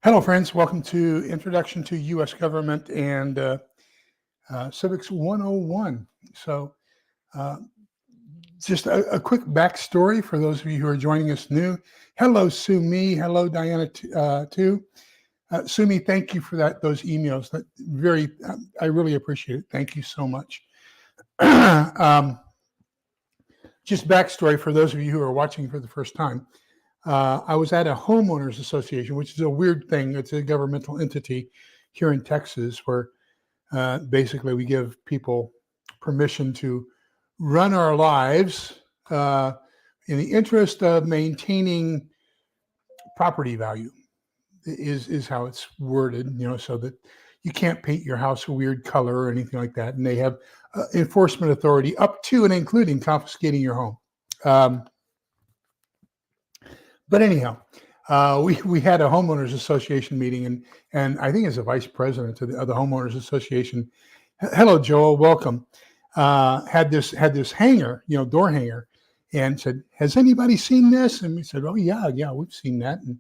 Hello, friends. Welcome to Introduction to U.S. Government and Civics 101. So, uh, just a quick backstory for those of you who are joining us new. Hello, Sumi. Hello, Diana, too. Sumi, thank you for those emails. I really appreciate it. Thank you so much. Just backstory for those of you who are watching for the first time. I was at a homeowners association, which is a weird thing. It's a governmental entity here in Texas where basically we give people permission to run our lives in the interest of maintaining property value is how it's worded, so that you can't paint your house a weird color or anything like that. And they have enforcement authority up to and including confiscating your home. But anyhow, we had a homeowners association meeting, and I think as a vice president of the homeowners association, hello Joel, welcome. Had this hanger, door hanger, and said, "Has anybody seen this?" And we said, "Oh yeah, we've seen that." And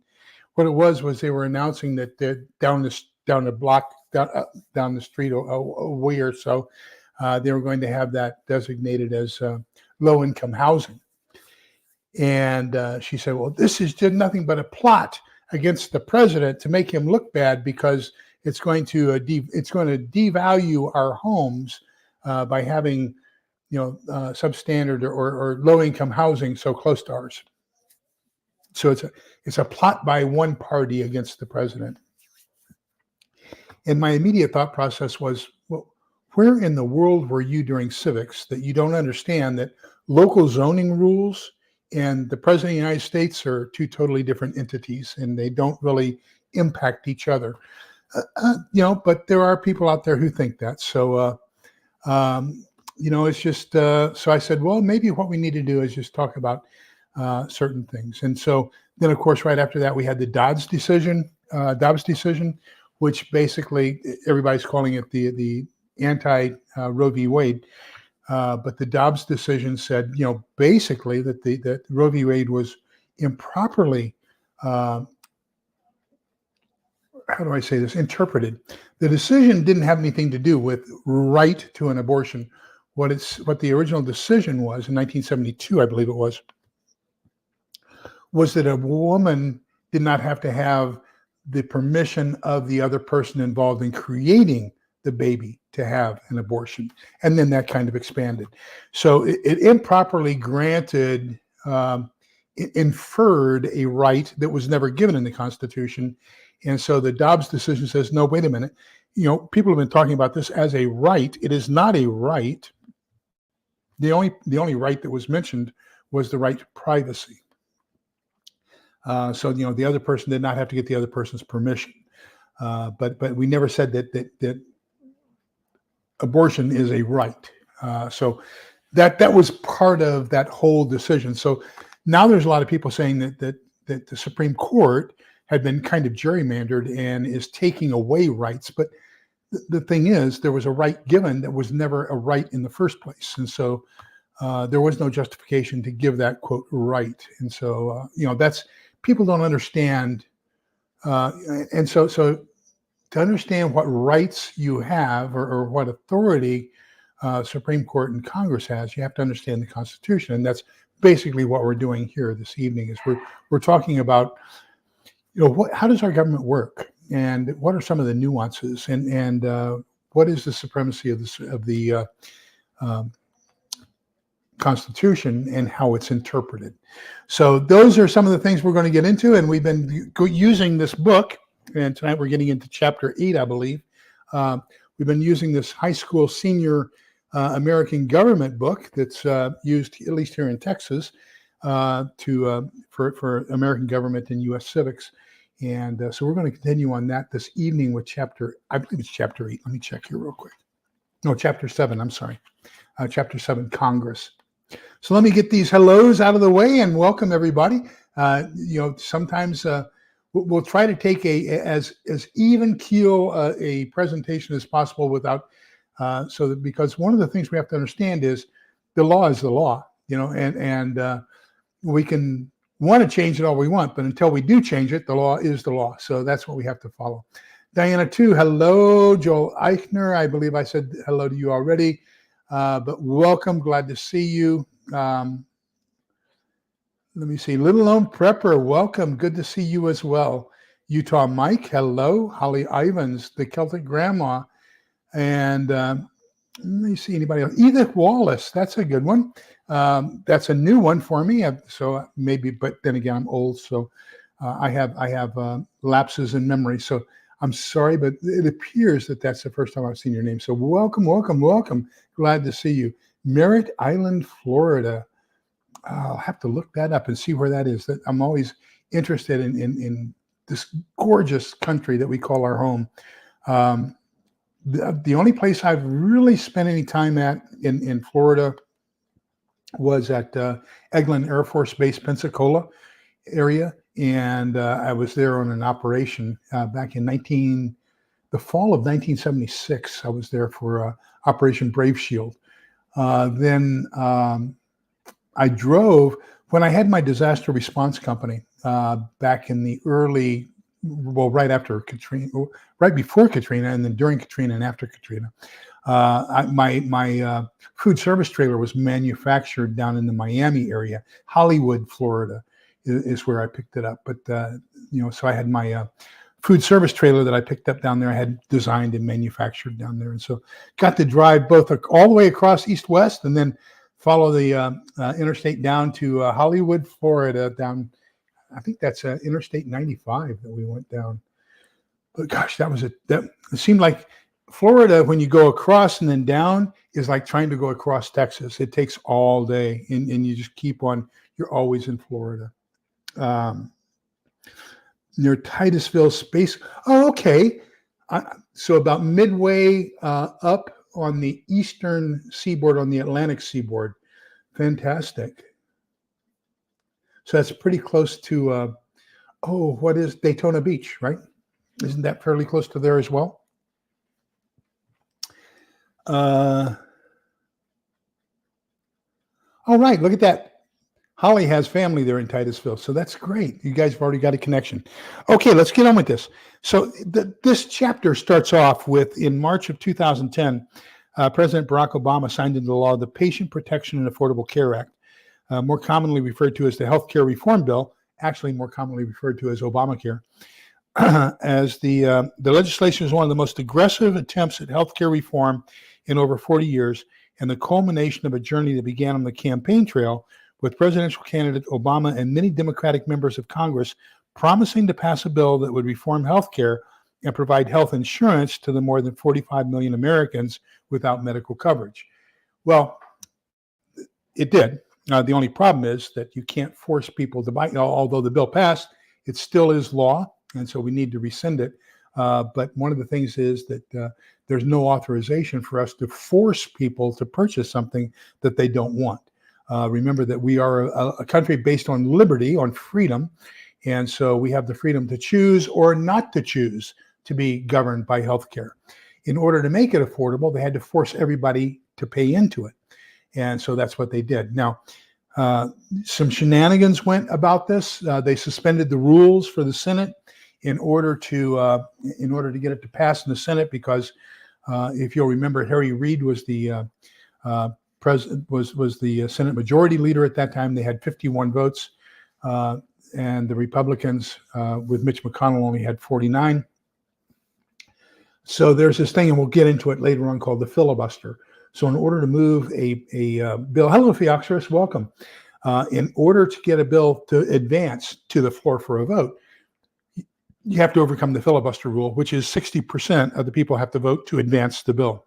what it was they were announcing that down the block, down the street a way or so, they were going to have that designated as low income housing. And she said, "Well, this is just nothing but a plot against the president to make him look bad because it's going to devalue our homes by having, substandard or low income housing so close to ours." So it's a plot by one party against the president. And my immediate thought process was, well, where in the world were you during civics that you don't understand that local zoning rules and the president of the United States are two totally different entities, and they don't really impact each other. But there are people out there who think that. So, it's just, so I said, well, maybe what we need to do is just talk about certain things. And so then, of course, right after that, we had the Dobbs decision, which basically everybody's calling it the anti-Roe v. Wade. But the Dobbs decision said, basically that Roe v. Wade was improperly, interpreted. The decision didn't have anything to do with right to an abortion. What the original decision was in 1972, I believe it was that a woman did not have to have the permission of the other person involved in creating the baby to have an abortion. And then that kind of expanded. So it improperly granted, it inferred a right that was never given in the Constitution. And so the Dobbs decision says, no, wait a minute. People have been talking about this as a right. It is not a right. The only right that was mentioned was the right to privacy. So the other person did not have to get the other person's permission. But we never said that abortion is a right. So that was part of that whole decision. So now there's a lot of people saying that the Supreme Court had been kind of gerrymandered and is taking away rights. But the thing is, there was a right given that was never a right in the first place. And so there was no justification to give that, quote, right. And so, that's, people don't understand. And so to understand what rights you have or what authority Supreme Court and Congress has, you have to understand the Constitution. And that's basically what we're doing here this evening is we're talking about, how does our government work? And what are some of the nuances? And what is the supremacy of the Constitution and how it's interpreted? So those are some of the things we're going to get into. And we've been using this book. And tonight we're getting into chapter 8, I believe. We've been using this high school senior American government book that's used, at least here in Texas, for American government and U.S. civics. And so we're going to continue on that this evening with I believe it's chapter 8. Let me check here real quick. No, chapter 7, I'm sorry. Chapter 7, Congress. So let me get these hellos out of the way and welcome everybody. Sometimes we'll try to take as even keel a presentation as possible without because one of the things we have to understand is the law is the law, and we can want to change it all we want, but until we do change it, the law is the law. So that's what we have to follow. Diana, too. Hello. Joel Eichner. I believe I said hello to you already, but welcome. Glad to see you. Let me see. Little Lone Prepper, welcome. Good to see you as well. Utah Mike, hello. Holly Ivans, the Celtic Grandma. And let me see anybody else. Edith Wallace, that's a good one. That's a new one for me. So maybe, but then again, I'm old, so I have lapses in memory. So I'm sorry, but it appears that that's the first time I've seen your name. So welcome, welcome, welcome. Glad to see you. Merritt Island, Florida. I'll have to look that up and see where that is. I'm always interested in this gorgeous country that we call our home. The only place I've really spent any time at in Florida was at Eglin Air Force Base, Pensacola area. And I was there on an operation back in the fall of 1976. I was there for Operation Brave Shield. Then I drove, when I had my disaster response company back in the right after Katrina, right before Katrina, and then during Katrina and after Katrina. My food service trailer was manufactured down in the Miami area. Hollywood, Florida is where I picked it up. But, so I had my food service trailer that I picked up down there. I had designed and manufactured down there. And so got to drive both all the way across east-west and then follow the interstate down to Hollywood, Florida, down, I think that's Interstate 95 that we went down. But gosh, it seemed like Florida, when you go across and then down, is like trying to go across Texas. It takes all day, and you just keep on. You're always in Florida. Near Titusville Space. Oh, okay. So about midway up on the eastern seaboard, on the Atlantic seaboard. Fantastic. So that's pretty close to, what is Daytona Beach, right? Isn't that fairly close to there as well? All right, look at that. Holly has family there in Titusville, so that's great. You guys have already got a connection. Okay, let's get on with this. So this chapter starts off with, in March of 2010, President Barack Obama signed into law the Patient Protection and Affordable Care Act, more commonly referred to as the Health Care Reform Bill, actually more commonly referred to as Obamacare. As the legislation is one of the most aggressive attempts at healthcare reform in over 40 years, and the culmination of a journey that began on the campaign trail with presidential candidate Obama and many Democratic members of Congress promising to pass a bill that would reform healthcare and provide health insurance to the more than 45 million Americans without medical coverage. Well, it did. The only problem is that you can't force people to buy, although the bill passed, it still is law. And so we need to rescind it. But one of the things is that there's no authorization for us to force people to purchase something that they don't want. Remember that we are a country based on liberty, on freedom. And so we have the freedom to choose or not to choose to be governed by healthcare. In order to make it affordable, they had to force everybody to pay into it. And so that's what they did. Now, some shenanigans went about this. They suspended the rules for the Senate in order to get it to pass in the Senate, because if you'll remember, Harry Reid was the president, was the Senate Majority Leader at that time. They had 51 votes, and the Republicans with Mitch McConnell only had 49. So there's this thing, and we'll get into it later on, called the filibuster. So in order to move a bill, hello, Theoxorus, welcome. In order to get a bill to advance to the floor for a vote, you have to overcome the filibuster rule, which is 60% of the people have to vote to advance the bill.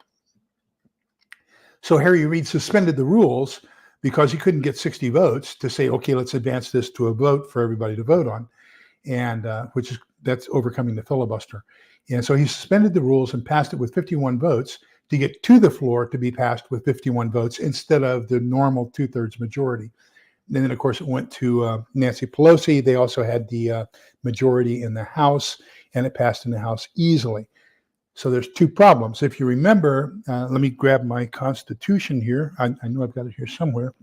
So Harry Reid suspended the rules because he couldn't get 60 votes to say, okay, let's advance this to a vote for everybody to vote on, and that's overcoming the filibuster. And so he suspended the rules and passed it with 51 votes to get to the floor to be passed with 51 votes instead of the normal 2/3 majority. And then, of course, it went to Nancy Pelosi. They also had the majority in the House, and it passed in the House easily. So there's two problems. If you remember, let me grab my Constitution here. I know I've got it here somewhere.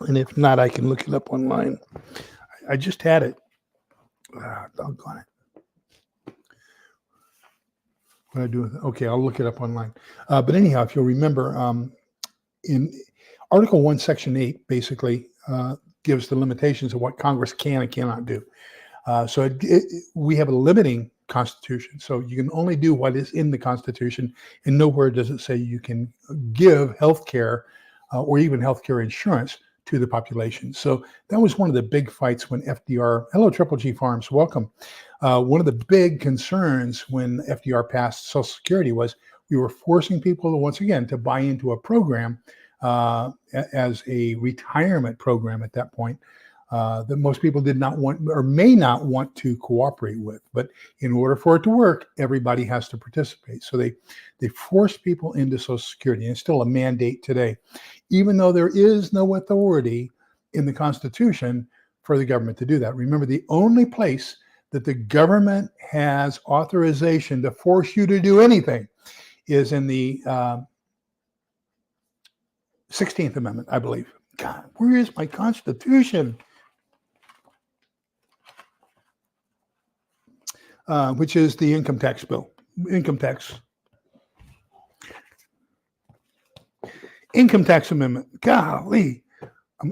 And if not, I can look it up online. I just had it. Doggone it. What do I do with it? Okay, I'll look it up online. But anyhow, if you'll remember, in Article 1, Section 8, basically gives the limitations of what Congress can and cannot do. So we have a limiting Constitution. So you can only do what is in the Constitution, and nowhere does it say you can give health care or even health care insurance to the population. So that was one of the big fights when FDR, hello, Triple G Farms, welcome. One of the big concerns when FDR passed Social Security was we were forcing people to, once again, to buy into a program as a retirement program at that point that most people did not want or may not want to cooperate with. But in order for it to work, everybody has to participate. So they forced people into Social Security, and it's still a mandate today, even though there is no authority in the Constitution for the government to do that. Remember, the only place that the government has authorization to force you to do anything is in the 16th Amendment, I believe. God, where is my Constitution? Which is the income tax bill. Income tax amendment. Golly,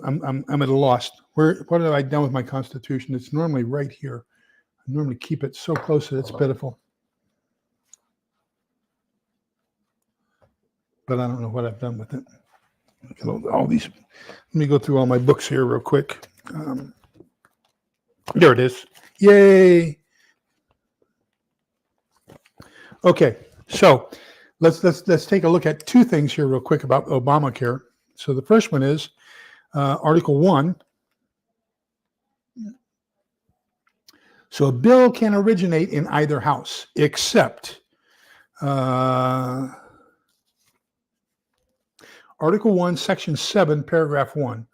I'm at a loss. What have I done with my Constitution? It's normally right here. I normally keep it so close that it's pitiful. But I don't know what I've done with it. All these. Let me go through all my books here real quick. There it is. Yay! Okay, so let's take a look at two things here real quick about Obamacare. So the first one is Article 1. So a bill can originate in either house, except Article 1, Section 7, Paragraph 1.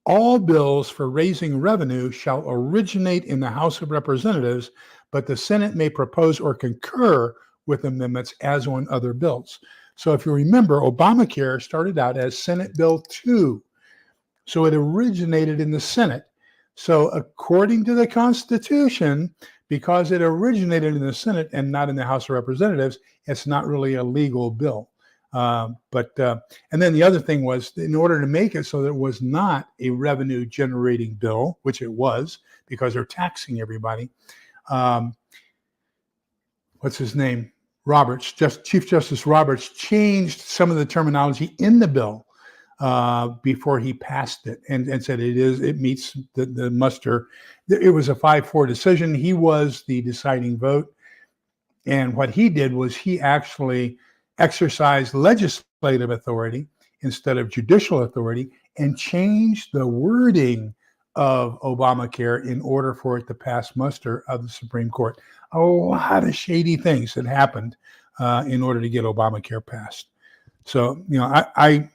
All bills for raising revenue shall originate in the House of Representatives, but the Senate may propose or concur with amendments as on other bills. So if you remember, Obamacare started out as Senate Bill 2. So it originated in the Senate. So according to the Constitution, because it originated in the Senate and not in the House of Representatives, it's not really a legal bill. And then the other thing was, in order to make it so that it was not a revenue generating bill, which it was because they're taxing everybody, what's his name? Chief Justice Roberts changed some of the terminology in the bill before he passed it and said it meets the muster. It was a 5-4 decision. He was the deciding vote. And what he did was he actually exercised legislative authority instead of judicial authority and changed the wording of Obamacare in order for it to pass muster of the Supreme Court. A lot of shady things that happened in order to get Obamacare passed. So, I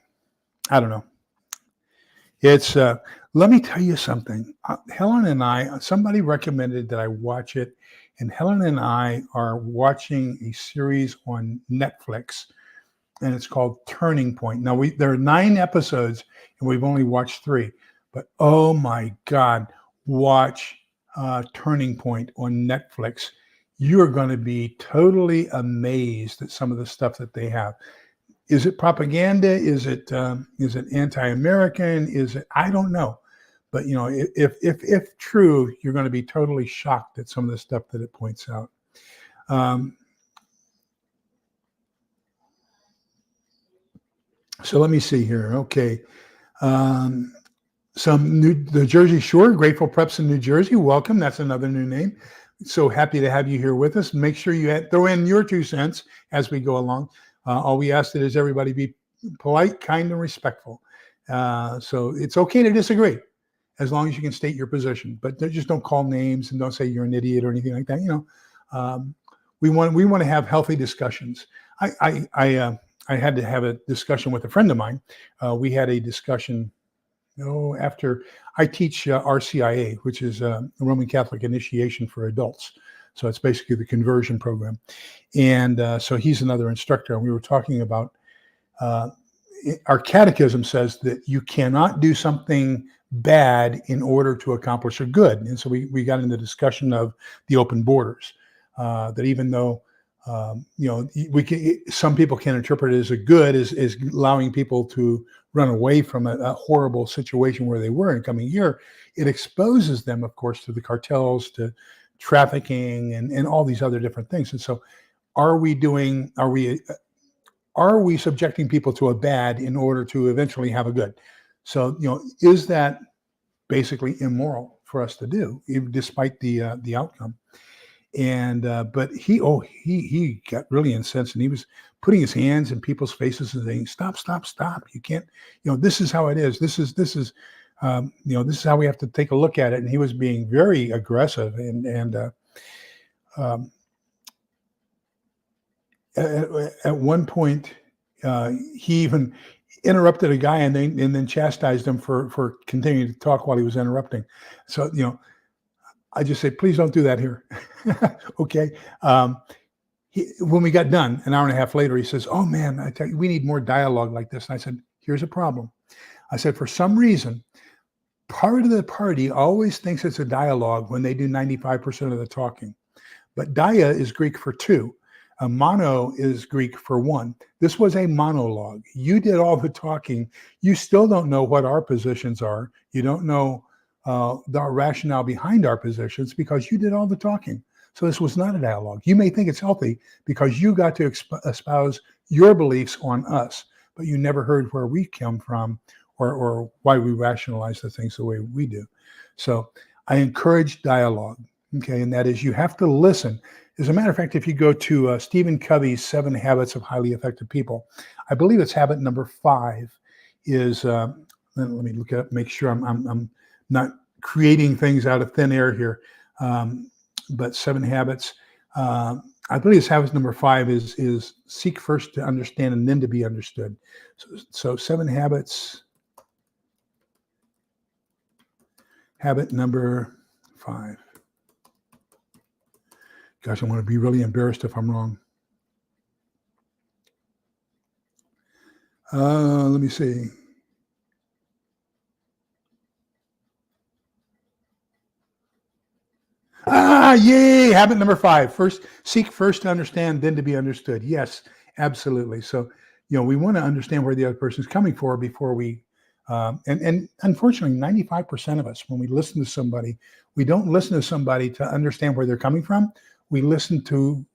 don't know. It's let me tell you something. Helen and I, somebody recommended that I watch it, and Helen and I are watching a series on Netflix, and it's called Turning Point. Now, there are 9 episodes, and we've only watched 3. But oh my God, watch Turning Point on Netflix. You are going to be totally amazed at some of the stuff that they have. Is it propaganda? Is it anti-American? Is it? I don't know. But if true, you're going to be totally shocked at some of the stuff that it points out. So let me see here. Okay. The Jersey Shore, Grateful Preps in New Jersey. Welcome. That's another new name. So happy to have you here with us. Make sure you throw in your 2 cents as we go along. All we ask is everybody be polite, kind, and respectful. So it's okay to disagree as long as you can state your position. But just don't call names and don't say you're an idiot or anything like that. We want to have healthy discussions. I had to have a discussion with a friend of mine. We had a discussion. After I teach RCIA, which is Roman Catholic Initiation for Adults. So it's basically the conversion program. And so he's another instructor. And we were talking about our catechism says that you cannot do something bad in order to accomplish a good. And so we got into the discussion of the open borders, that even though, some people can interpret it as a good, is allowing people to run away from a horrible situation where they were and coming here. It exposes them, of course, to the cartels, to trafficking, and all these other different things. And so are we subjecting people to a bad in order to eventually have a good? So, is that basically immoral for us to do, even despite the outcome? And but he got really incensed, and he was putting his hands in people's faces and saying, "Stop! You can't. This is how it is. This is this is how we have to take a look at it." And he was being very aggressive, and at one point, he even interrupted a guy and then chastised him for continuing to talk while he was interrupting. So, I just say, please don't do that here. Okay. When we got done, an hour and a half later, he says, "Oh man, I tell you, we need more dialogue like this." And I said, "Here's a problem." I said, "For some reason, part of the party always thinks it's a dialogue when they do 95% of the talking. But dia is Greek for two. Mono is Greek for one. This was a monologue. You did all the talking. You still don't know what our positions are. You don't know the rationale behind our positions because you did all the talking. So this was not a dialogue. You may think it's healthy because you got to espouse your beliefs on us, but you never heard where we come from or why we rationalize the things the way we do." So I encourage dialogue, okay? And that is, you have to listen. As a matter of fact, if you go to Stephen Covey's 7 Habits of Highly Effective People, I believe it's habit number 5 is, let me look it up, make sure I'm not creating things out of thin air here. But 7 habits, I believe it's habit number 5 is seek first to understand and then to be understood. So 7 habits, habit number 5. Gosh, I'm going to be really embarrassed if I'm wrong. Let me see. Yay! Habit number 5. Seek first to understand, then to be understood. Yes, absolutely. So, we want to understand where the other person is coming from before we, and unfortunately, 95% of us, when we listen to somebody, we don't listen to somebody to understand where they're coming from. We listen to,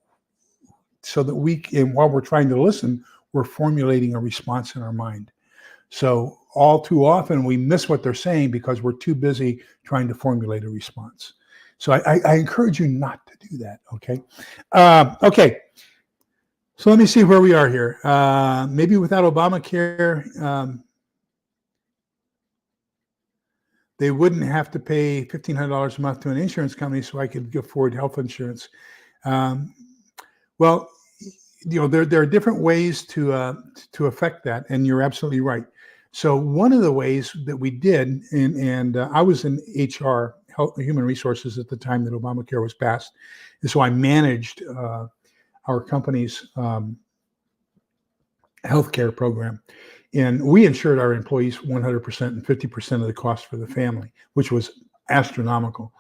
so that and while we're trying to listen, we're formulating a response in our mind. So all too often we miss what they're saying because we're too busy trying to formulate a response. So I encourage you not to do that. Okay. Okay. So let me see where we are here. Maybe without Obamacare, they wouldn't have to pay $1,500 a month to an insurance company so I could afford health insurance. Well, there are different ways to affect that, and you're absolutely right. So one of the ways that we did, and I was in HR, human resources, at the time that Obamacare was passed, and so I managed our company's healthcare program. And we insured our employees 100% and 50% of the cost for the family, which was astronomical.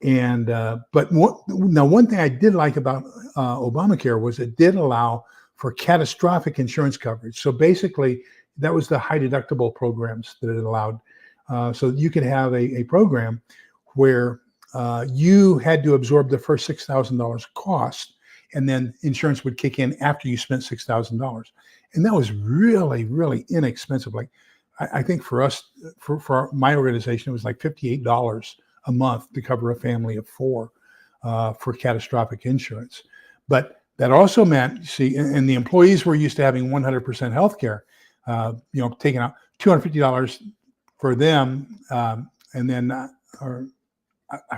And but one thing I did like about Obamacare was it did allow for catastrophic insurance coverage. So basically, that was the high deductible programs that it allowed. So you could have a program where you had to absorb the first $6,000 cost, and then insurance would kick in after you spent $6,000. And that was really, really inexpensive. Like, I think for us, for my organization, it was like $58 a month to cover a family of 4 for catastrophic insurance. But that also meant, see, and the employees were used to having 100% health care, taking out $250 for them, and then, I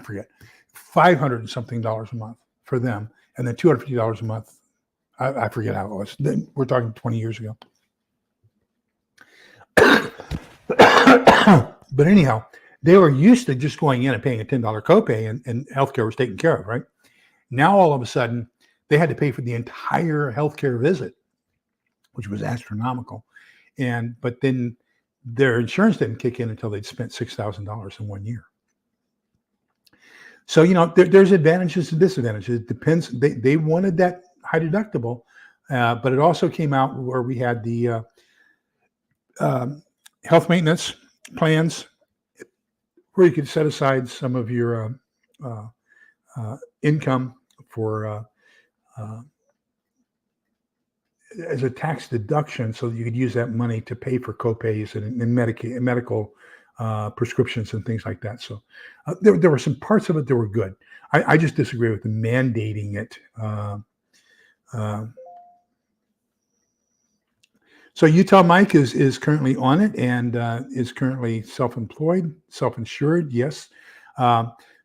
forget, $500 and something a month for them, and then $250 a month. I forget how it was. We're talking 20 years ago. But anyhow, they were used to just going in and paying a $10 copay, and healthcare was taken care of, right? Now, all of a sudden, they had to pay for the entire healthcare visit, which was astronomical. but then their insurance didn't kick in until they'd spent $6,000 in 1 year. So, there's advantages and disadvantages. It depends. They wanted that high deductible, but it also came out where we had the health maintenance plans where you could set aside some of your income for as a tax deduction, so that you could use that money to pay for copays and medical prescriptions and things like that. So there were some parts of it that were good. I just disagree with the mandating it. So Utah Mike is currently on it and is currently self-employed, self-insured. Yes.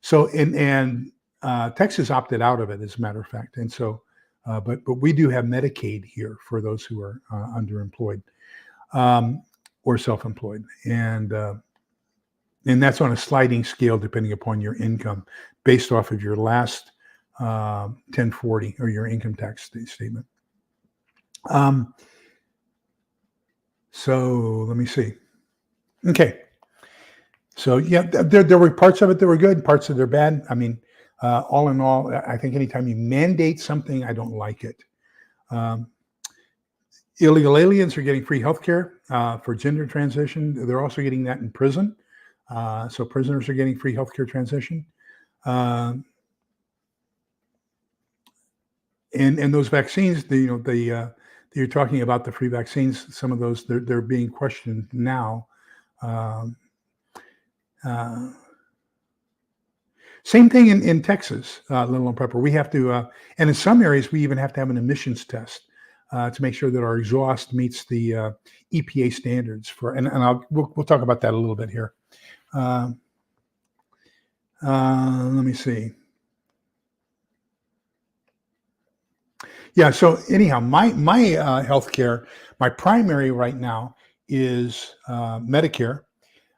So Texas opted out of it, as a matter of fact. And so, but we do have Medicaid here for those who are underemployed or self-employed, and that's on a sliding scale depending upon your income, based off of your last 1040 or your income tax statement. So let me see. Okay. So yeah, there were parts of it that were good, parts that are bad. I mean, all in all, I think anytime you mandate something, I don't like it. Illegal aliens are getting free healthcare for gender transition. They're also getting that in prison. So prisoners are getting free healthcare transition. And those vaccines, you're talking about the free vaccines. Some of those they're being questioned now. Same thing in Texas, Little Lone Pepper. We have to, and in some areas, we even have to have an emissions test to make sure that our exhaust meets the EPA standards for. And we'll talk about that a little bit here. Let me see. Yeah. So anyhow, my healthcare, my primary right now is Medicare.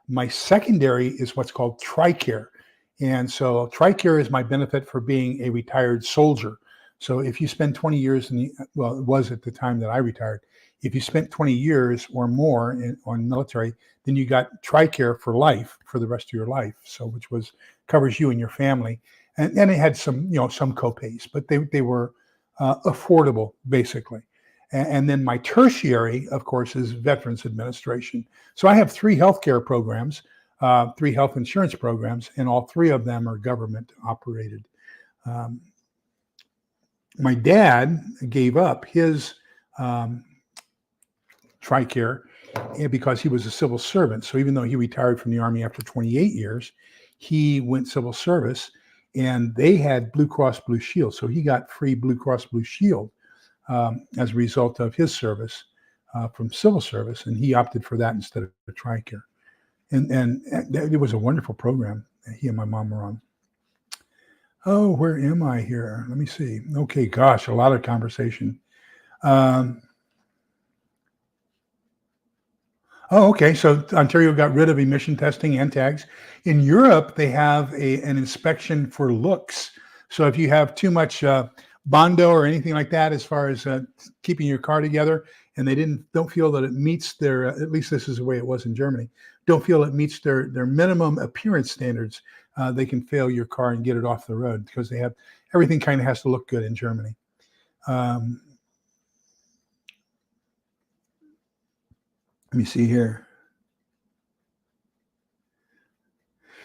My secondary is what's called TRICARE. And so TRICARE is my benefit for being a retired soldier. So if you spend 20 years it was at the time that I retired. If you spent 20 years or more on military, then you got TRICARE for life, for the rest of your life. So which covers you and your family. And it had some copays, but they were affordable, basically. And then my tertiary, of course, is Veterans Administration. So I have 3 healthcare programs, 3 health insurance programs, and all 3 of them are government operated. My dad gave up his TRICARE because he was a civil servant. So even though he retired from the Army after 28 years, he went civil service, and they had Blue Cross Blue Shield. So he got free Blue Cross Blue Shield as a result of his service from civil service, and he opted for that instead of the TRICARE. And it was a wonderful program that he and my mom were on. Oh, where am I here? Let me see. Okay, gosh, a lot of conversation. Okay. So Ontario got rid of emission testing and tags. In Europe, they have an inspection for looks. So if you have too much Bondo or anything like that, as far as keeping your car together, and they don't feel that it meets their, at least this is the way it was in Germany, don't feel it meets their minimum appearance standards, they can fail your car and get it off the road, because everything kind of has to look good in Germany. Let me see here.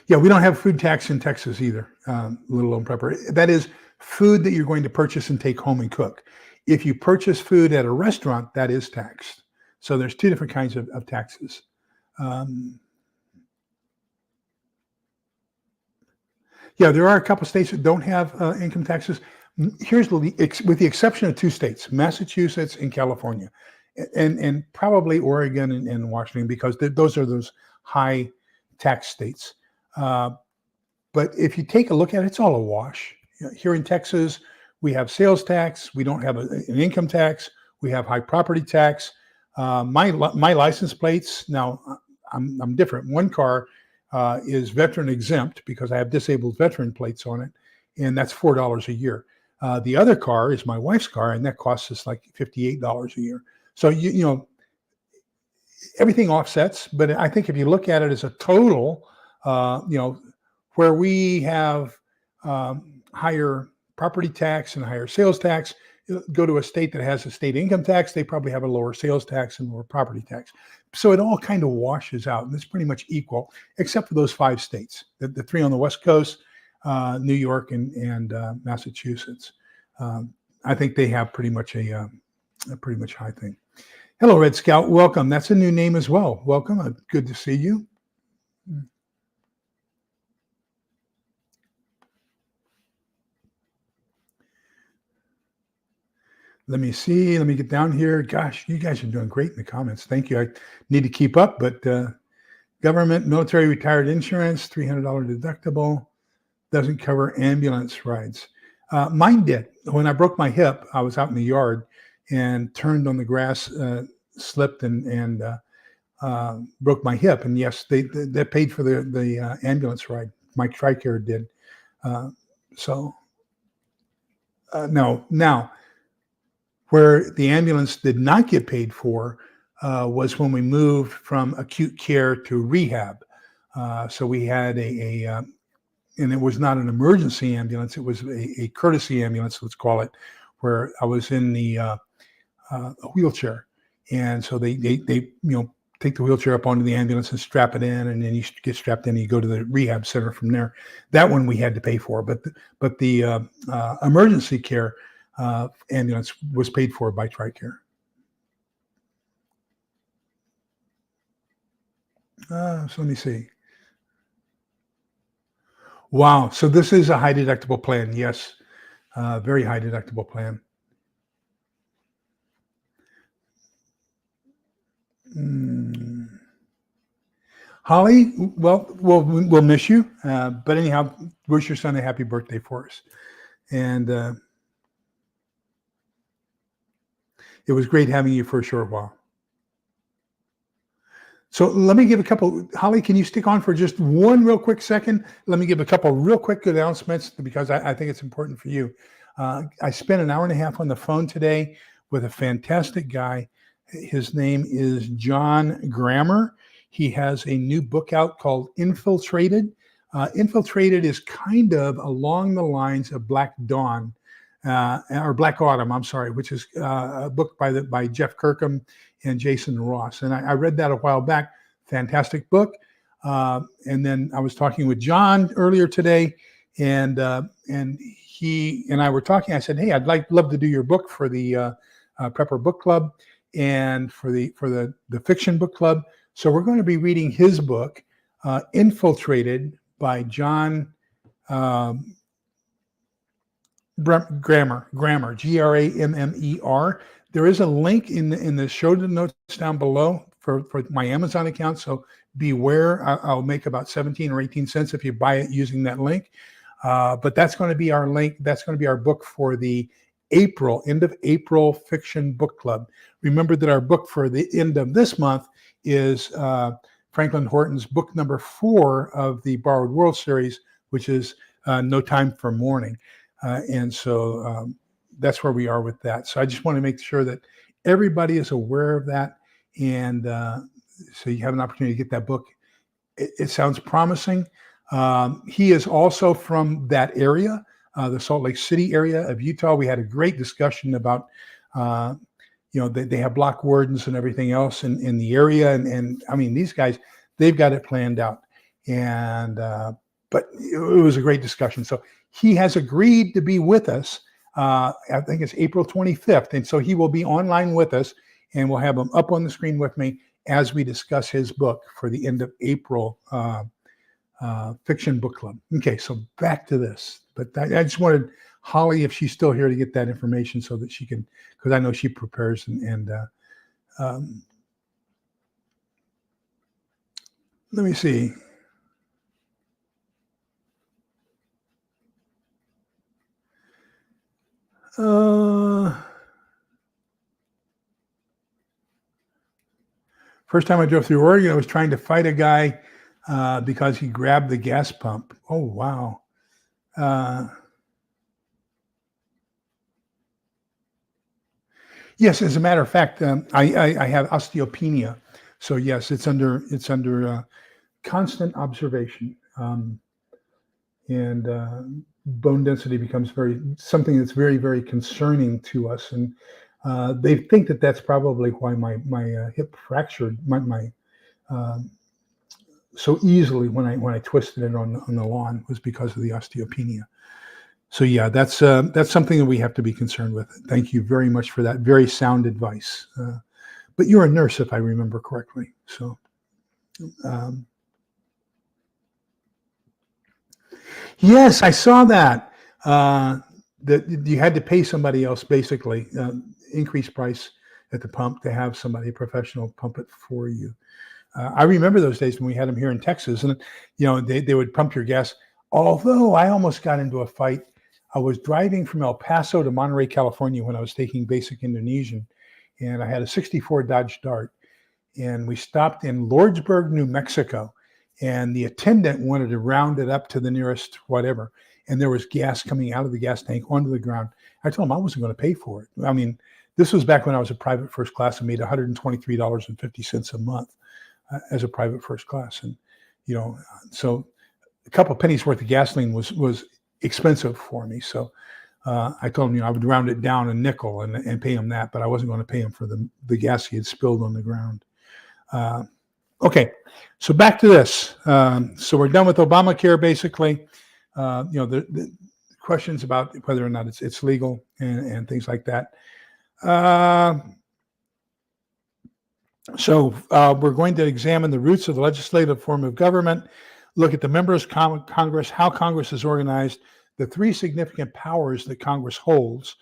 Yeah, we don't have food tax in Texas either, Little Lone Pepper. That is food that you're going to purchase and take home and cook. If you purchase food at a restaurant, that is taxed. So there's 2 different kinds of taxes. Yeah, there are a couple of states that don't have income taxes. With the exception of 2 states, Massachusetts and California, and probably Oregon and Washington, because those are those high tax states. But if you take a look at it, it's all a wash. Here in Texas, we have sales tax. We don't have an income tax. We have high property tax. My license plates, now I'm different. One car is veteran exempt because I have disabled veteran plates on it, and that's $4 a year. The other car is my wife's car, and that costs us like $58 a year. So everything offsets, but I think if you look at it as a total, where we have higher property tax and higher sales tax, go to a state that has a state income tax, they probably have a lower sales tax and lower property tax. So it all kind of washes out, and it's pretty much equal, except for those 5 states, the 3 on the West Coast, New York and Massachusetts. I think they have pretty much a pretty much high thing. Hello, Red Scout. Welcome. That's a new name as well. Welcome. Good to see you. Let me see. Let me get down here. Gosh, you guys are doing great in the comments. Thank you. I need to keep up, but government, military, retired insurance, $300 deductible, doesn't cover ambulance rides. Mine did. When I broke my hip, I was out in the yard and turned on the grass, slipped and broke my hip. And yes, they paid for the ambulance ride. My TRICARE did. No. Now, where the ambulance did not get paid for was when we moved from acute care to rehab. So we had and it was not an emergency ambulance. It was a courtesy ambulance, let's call it, where I was in the wheelchair. And so they take the wheelchair up onto the ambulance and strap it in, and then you get strapped in and you go to the rehab center from there. That one we had to pay for, but the emergency care ambulance was paid for by TRICARE. So let me see. Wow. So this is a high deductible plan. Yes. Very high deductible plan. Holly, well, we'll miss you. But anyhow, wish your son a happy birthday for us. And it was great having you for a short while. So let me give a couple. Holly, can you stick on for just one real quick second? Let me give a couple real quick announcements because I think it's important for you. I spent an hour and a half on the phone today with a fantastic guy. His name is John Grammer. He has a new book out called Infiltrated. Infiltrated is kind of along the lines of Black Dawn, or Black Autumn, I'm sorry, which is a book by Jeff Kirkham and Jason Ross. And I read that a while back. Fantastic book. And then I was talking with John earlier today, and he and I were talking. I said, hey, I'd love to do your book for the Prepper Book Club and for the Fiction Book Club. So we're going to be reading his book, Infiltrated by John Grammer, Grammer. There is a link in the show notes down below for my Amazon account. So beware, I'll make about 17 or 18 cents if you buy it using that link. But that's going to be our link. That's going to be our book for the end of April Fiction Book Club. Remember that our book for the end of this month is Franklin Horton's book number 4 of the Borrowed World series, which is No Time for Mourning. And so that's where we are with that. So I just want to make sure that everybody is aware of that. And so you have an opportunity to get that book. It sounds promising. He is also from that area, the Salt Lake City area of Utah. We had a great discussion about, they have block wardens and everything else in the area. And I mean, these guys, they've got it planned out. And, but it was a great discussion. So he has agreed to be with us. I think it's April 25th. And so he will be online with us, and we'll have him up on the screen with me as we discuss his book for the end of April Fiction Book Club. Okay, so back to this. But I just wanted Holly, if she's still here, to get that information so that she can, because I know she prepares and let me see. First time I drove through Oregon, I was trying to fight a guy because he grabbed the gas pump. Oh, wow. Yes, as a matter of fact, I have osteopenia. So yes, it's under constant observation, and bone density becomes something that's very, very concerning to us. And they think that that's probably why my hip fractured my so easily when I twisted it on the lawn, was because of the osteopenia. So yeah, that's something that we have to be concerned with. Thank you very much for that very sound advice. But you're a nurse, if I remember correctly. So yes, I saw that. That you had to pay somebody else, basically, increased price at the pump, to have somebody professional pump it for you. I remember those days when we had them here in Texas, and they would pump your gas. Although I almost got into a fight. I was driving from El Paso to Monterey, California, when I was taking basic Indonesian, and I had a '64 Dodge Dart, and we stopped in Lordsburg, New Mexico, and the attendant wanted to round it up to the nearest whatever, and there was gas coming out of the gas tank onto the ground. I told him I wasn't going to pay for it. I mean, this was back when I was a private first class and made $123.50 a month as a private first class, and so a couple of pennies worth of gasoline was expensive for me. So I told him, I would round it down a nickel and pay him that, but I wasn't going to pay him for the gas he had spilled on the ground. Okay, so back to this. So we're done with Obamacare, basically. The questions about whether or not it's legal and things like that. So we're going to examine the roots of the legislative form of government, look at the members of Congress, how Congress is organized, the three significant powers that Congress holds,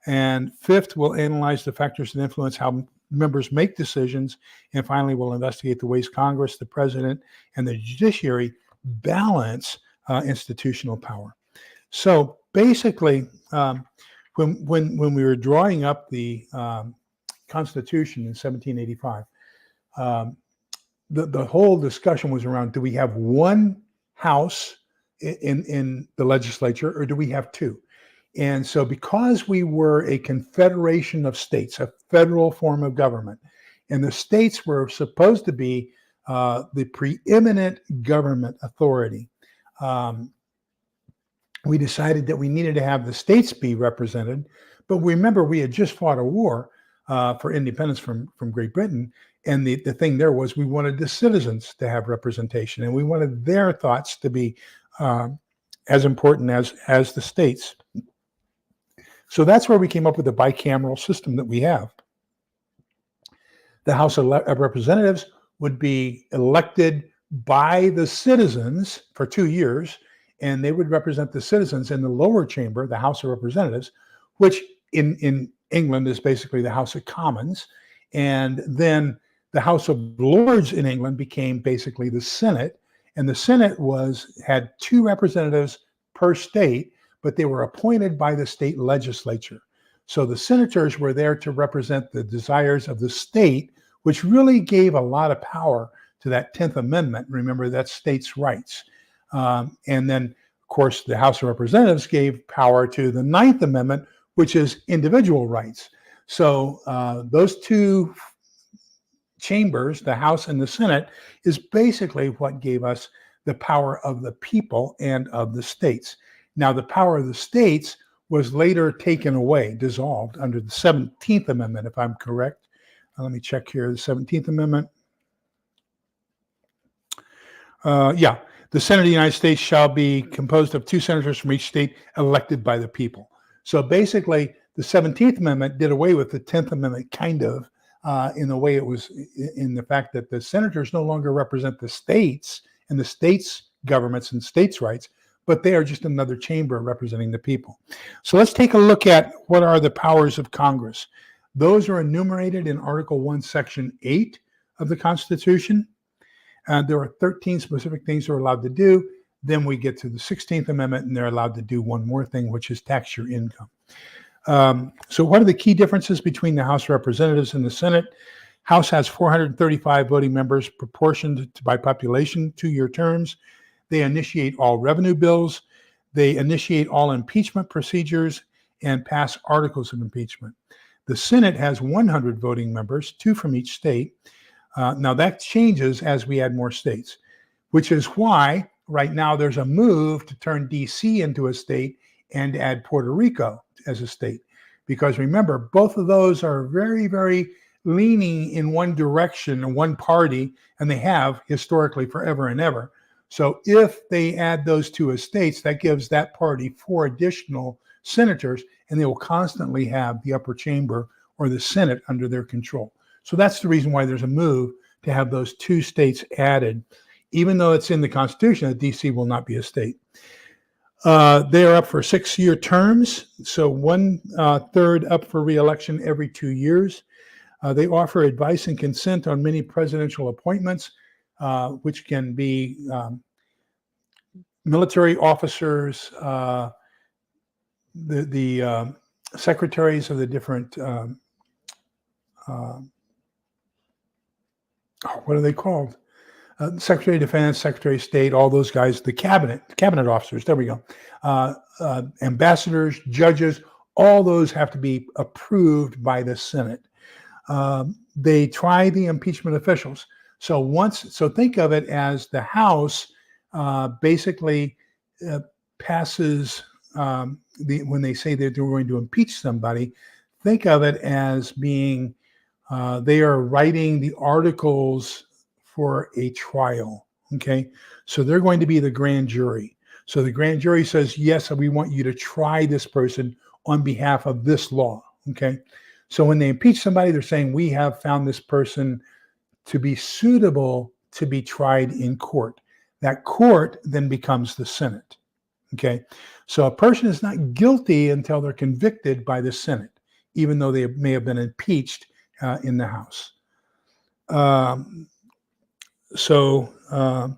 and fifth, we'll analyze the factors that influence how members make decisions, and finally, we'll investigate the ways Congress, the president, and the judiciary balance institutional power. So basically, when we were drawing up the Constitution in 1785, the whole discussion was around: do we have one house in the legislature, or do we have two? And so because we were a confederation of states, a federal form of government, and the states were supposed to be the preeminent government authority, we decided that we needed to have the states be represented. But remember, we had just fought a war for independence from Great Britain. And the thing there was, we wanted the citizens to have representation, and we wanted their thoughts to be as important as the states. So that's where we came up with the bicameral system that we have. The House of Representatives would be elected by the citizens for 2 years, and they would represent the citizens in the lower chamber, the House of Representatives, which in England is basically the House of Commons. And then the House of Lords in England became basically the Senate, and the Senate had 2 representatives per state, but they were appointed by the state legislature. So the senators were there to represent the desires of the state, which really gave a lot of power to that 10th Amendment. Remember, that's states' rights. And then, of course, the House of Representatives gave power to the 9th Amendment, which is individual rights. So those 2 chambers, the House and the Senate, is basically what gave us the power of the people and of the states. Now, the power of the states was later taken away, dissolved under the 17th Amendment, if I'm correct. Let me check here. The 17th Amendment. The Senate of the United States shall be composed of 2 senators from each state elected by the people. So basically, the 17th Amendment did away with the 10th Amendment, kind of, in the way it was, in the fact that the senators no longer represent the states and the states' governments and states' rights, but they are just another chamber representing the people. So let's take a look at what are the powers of Congress. Those are enumerated in Article 1, Section 8 of the Constitution. There are 13 specific things they're allowed to do. Then we get to the 16th Amendment, and they're allowed to do one more thing, which is tax your income. So what are the key differences between the House of Representatives and the Senate? House has 435 voting members proportioned by population, 2-year terms. They initiate all revenue bills. They initiate all impeachment procedures and pass articles of impeachment. The Senate has 100 voting members, 2 from each state. Now that changes as we add more states, which is why right now there's a move to turn DC into a state and add Puerto Rico as a state. Because remember, both of those are very, very leaning in one direction, in one party, and they have historically forever and ever. So if they add those two as states, that gives that party 4 additional senators, and they will constantly have the upper chamber or the Senate under their control. So that's the reason why there's a move to have those 2 states added, even though it's in the Constitution that DC will not be a state. They are up for 6-year terms, so 1/3 up for re-election every 2 years. They offer advice and consent on many presidential appointments, which can be military officers, the secretaries of the different, what are they called? Secretary of Defense, Secretary of State, all those guys, the cabinet officers, there we go. Ambassadors, judges, all those have to be approved by the Senate. They try the impeachment officials. So think of it as the House basically passes, when they say that they're going to impeach somebody, think of it as being, they are writing the articles for a trial, okay? So they're going to be the grand jury. So the grand jury says, yes, we want you to try this person on behalf of this law, okay? So when they impeach somebody, they're saying, we have found this person to be suitable to be tried in court. That court then becomes the Senate, okay? So a person is not guilty until they're convicted by the Senate, even though they may have been impeached in the House. The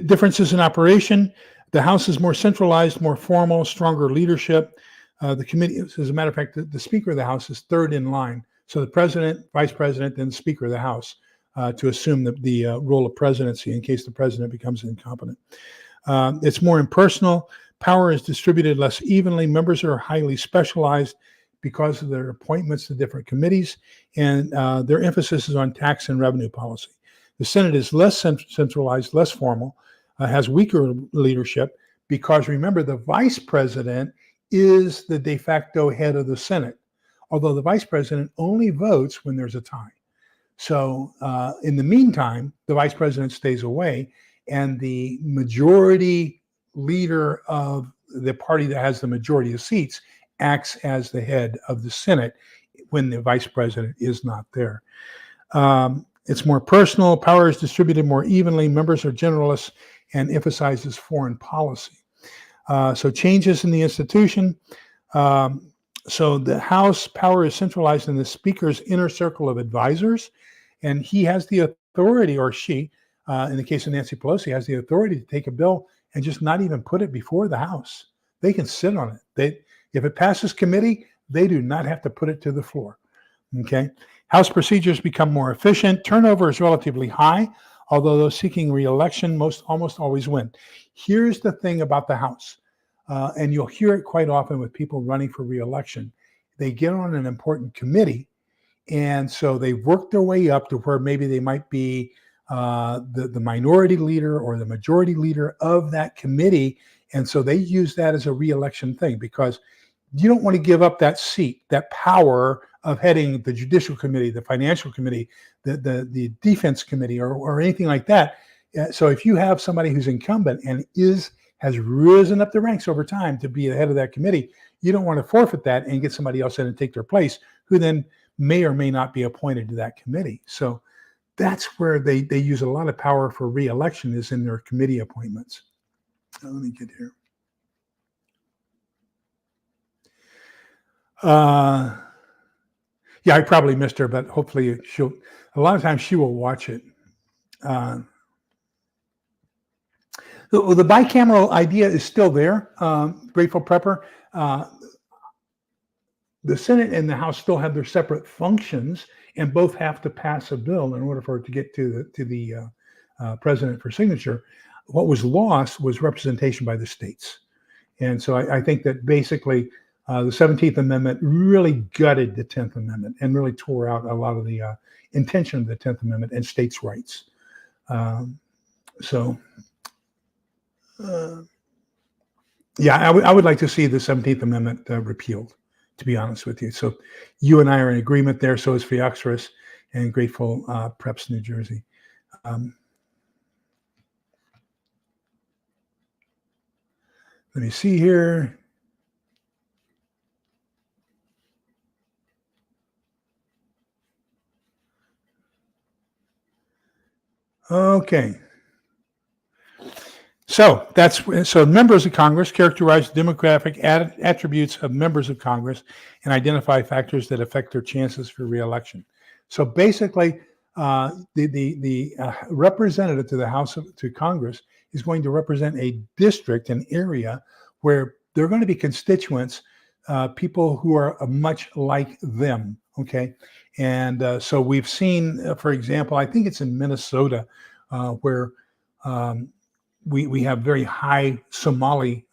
differences in operation: the House is more centralized, more formal, stronger leadership. The committee, as a matter of fact, the Speaker of the House is 3rd in line. So the President, Vice President, then the Speaker of the House to assume the role of presidency in case the President becomes incompetent. It's more impersonal. Power is distributed less evenly. Members are highly specialized because of their appointments to different committees, and their emphasis is on tax and revenue policy. The Senate is less centralized, less formal, has weaker leadership because, remember, the Vice President is the de facto head of the Senate, although the Vice President only votes when there's a tie. So in the meantime, the Vice President stays away, and the majority leader of the party that has the majority of seats acts as the head of the Senate when the Vice President is not there. It's more personal. Power is distributed more evenly. Members are generalists and emphasizes foreign policy. So changes in the institution. So the House power is centralized in the Speaker's inner circle of advisors, and he has the authority, or she, in the case of Nancy Pelosi, has the authority to take a bill and just not even put it before the House. They can sit on it. If it passes committee, they do not have to put it to the floor. Okay. House procedures become more efficient. Turnover is relatively high, although those seeking re-election almost always win. Here's the thing about the House, and you'll hear it quite often with people running for re-election. They get on an important committee, and so they work their way up to where maybe they might be the minority leader or the majority leader of that committee, and so they use that as a re-election thing because you don't want to give up that seat, that power of heading the Judicial Committee, the Financial Committee, the Defense Committee, or anything like that. So if you have somebody who's incumbent and has risen up the ranks over time to be the head of that committee, you don't want to forfeit that and get somebody else in and take their place, who then may or may not be appointed to that committee. So that's where they use a lot of power for re-election, is in their committee appointments. Let me get here. Yeah, I probably missed her, but hopefully a lot of times she will watch it. The bicameral idea is still there. Grateful Prepper. The Senate and the House still have their separate functions, and both have to pass a bill in order for it to get to the president for signature. What was lost was representation by the states. And so I think that basically The 17th Amendment really gutted the 10th Amendment and really tore out a lot of the intention of the 10th Amendment and states' rights. Yeah, I would like to see the 17th Amendment repealed, to be honest with you. So you and I are in agreement there. So is Phioxerus and Grateful Preps, New Jersey. Let me see here. Okay. So members of Congress characterize the demographic attributes of members of Congress and identify factors that affect their chances for re-election. So basically, the representative to the House to Congress is going to represent a district, an area where there are going to be constituents, people who are much like them. Okay, and so we've seen, for example, I think it's in Minnesota, where we have very high Somali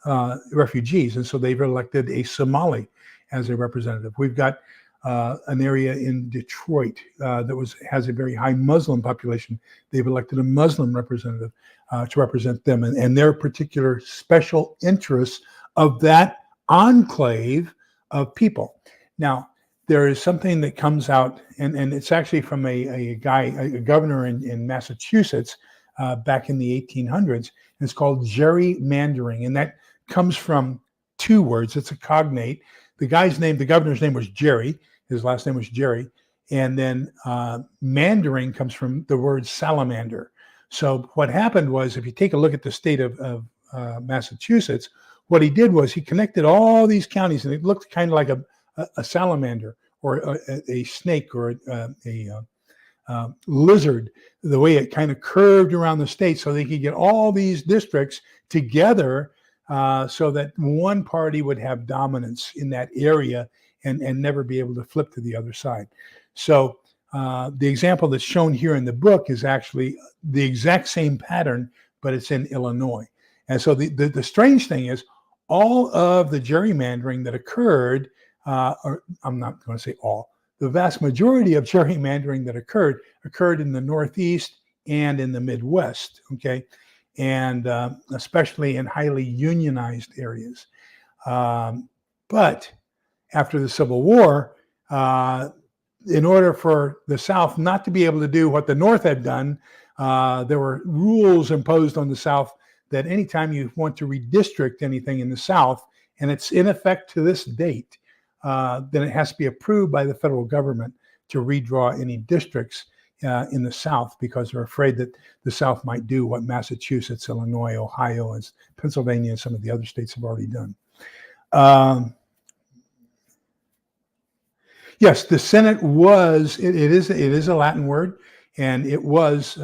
refugees, and so they've elected a Somali as a representative. We've got an area in Detroit that has a very high Muslim population. They've elected a Muslim representative to represent them and their particular special interests of that enclave of people. Now, there is something that comes out, and it's actually from a governor in Massachusetts back in the 1800s. It's called gerrymandering, and that comes from two words. It's a cognate. The governor's name was Jerry. His last name was Jerry. And then mandering comes from the word salamander. So what happened was, if you take a look at the state of Massachusetts, what he did was he connected all these counties, and it looked kind of like a salamander or a snake or a lizard, the way it kind of curved around the state, so they could get all these districts together so that one party would have dominance in that area and never be able to flip to the other side. So the example that's shown here in the book is actually the exact same pattern, but it's in Illinois. And so the strange thing is, all of the gerrymandering that occurred, or I'm not going to say all, the vast majority of gerrymandering that occurred in the Northeast and in the Midwest, okay, and especially in highly unionized areas. But after the Civil War, in order for the South not to be able to do what the North had done, there were rules imposed on the South that anytime you want to redistrict anything in the South, and it's in effect to this date, then it has to be approved by the federal government to redraw any districts in the South, because they're afraid that the South might do what Massachusetts, Illinois, Ohio, and Pennsylvania, and some of the other states have already done. Yes, the Senate was, it is a Latin word, and it was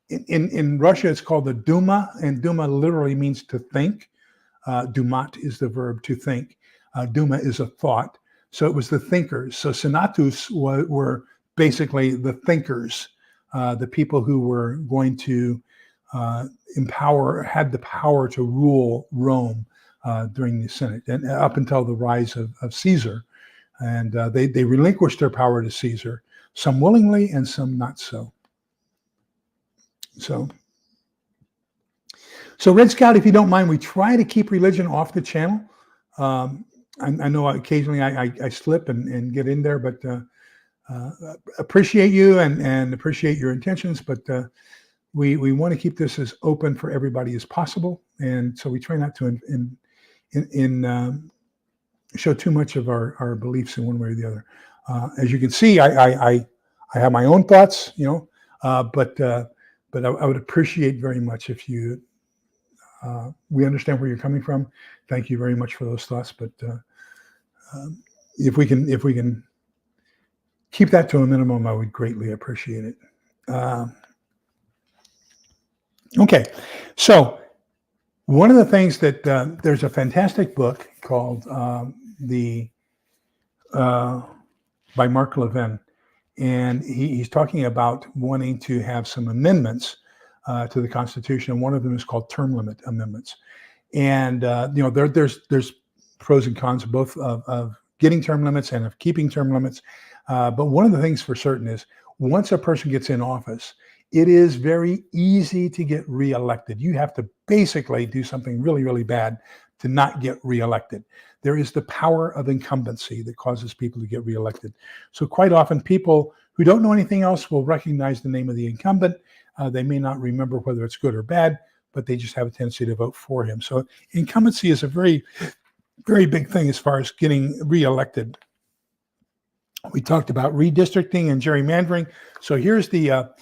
in Russia, it's called the Duma, and Duma literally means to think. Dumat is the verb to think. Duma is a thought. So it was the thinkers. So senatus were basically the thinkers, the people who were going to had the power to rule Rome during the Senate, and up until the rise of Caesar. And they relinquished their power to Caesar, some willingly and some not so. So Red Scout, if you don't mind, we try to keep religion off the channel. I know occasionally I slip and get in there, but appreciate you and appreciate your intentions. But we want to keep this as open for everybody as possible, and so we try not to show too much of our beliefs in one way or the other. As you can see, I have my own thoughts, but I would appreciate very much if you. We understand where you're coming from. Thank you very much for those thoughts. But if we can keep that to a minimum, I would greatly appreciate it. Okay, so one of the things that there's a fantastic book called by Mark Levin, and he's talking about wanting to have some amendments to the Constitution. One of them is called term limit amendments. And there's pros and cons of both of getting term limits and of keeping term limits. But one of the things for certain is once a person gets in office, it is very easy to get reelected. You have to basically do something really, really bad to not get reelected. There is the power of incumbency that causes people to get reelected. So quite often people who don't know anything else will recognize the name of the incumbent. They may not remember whether it's good or bad, but they just have a tendency to vote for him. So incumbency is a very, very big thing as far as getting reelected. We talked about redistricting and gerrymandering. So here's the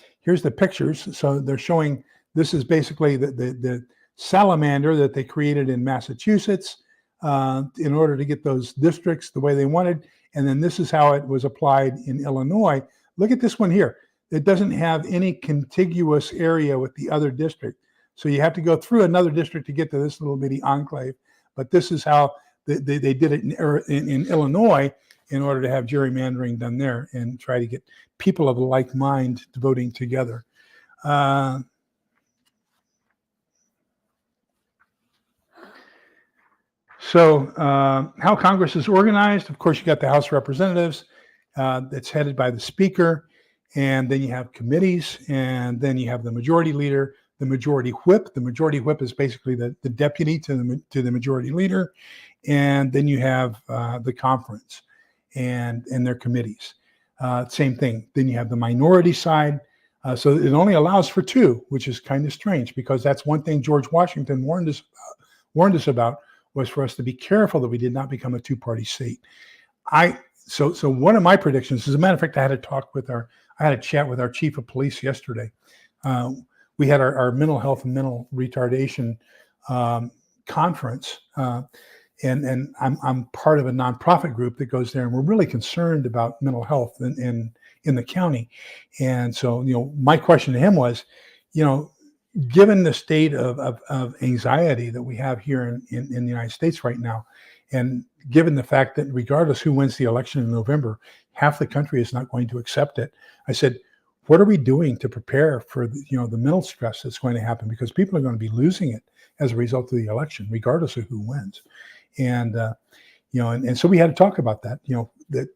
pictures. So they're showing, this is basically the salamander that they created in Massachusetts in order to get those districts the way they wanted. And then this is how it was applied in Illinois. Look at this one here. It doesn't have any contiguous area with the other district. So you have to go through another district to get to this little bitty enclave. But this is how they did it in Illinois in order to have gerrymandering done there and try to get people of like mind voting together. So how Congress is organized, of course, you got the House of Representatives that's headed by the Speaker, and then you have committees, and then you have the Majority Leader, the Majority Whip. The Majority Whip is basically the deputy to the Majority Leader, and then you have the conference and their committees. Same thing. Then you have the minority side. So it only allows for two, which is kind of strange because that's one thing George Washington warned us about, was for us to be careful that we did not become a two-party state. So one of my predictions, as a matter of fact, I had a chat with our chief of police yesterday. We had our mental health and mental retardation conference, and I'm part of a nonprofit group that goes there, and we're really concerned about mental health in the county. And so, my question to him was, given the state of anxiety that we have here in the United States right now, and given the fact that regardless who wins the election in November, half the country is not going to accept it, I said, what are we doing to prepare for the mental stress that's going to happen? Because people are going to be losing it as a result of the election, regardless of who wins. And and so we had to talk about that. That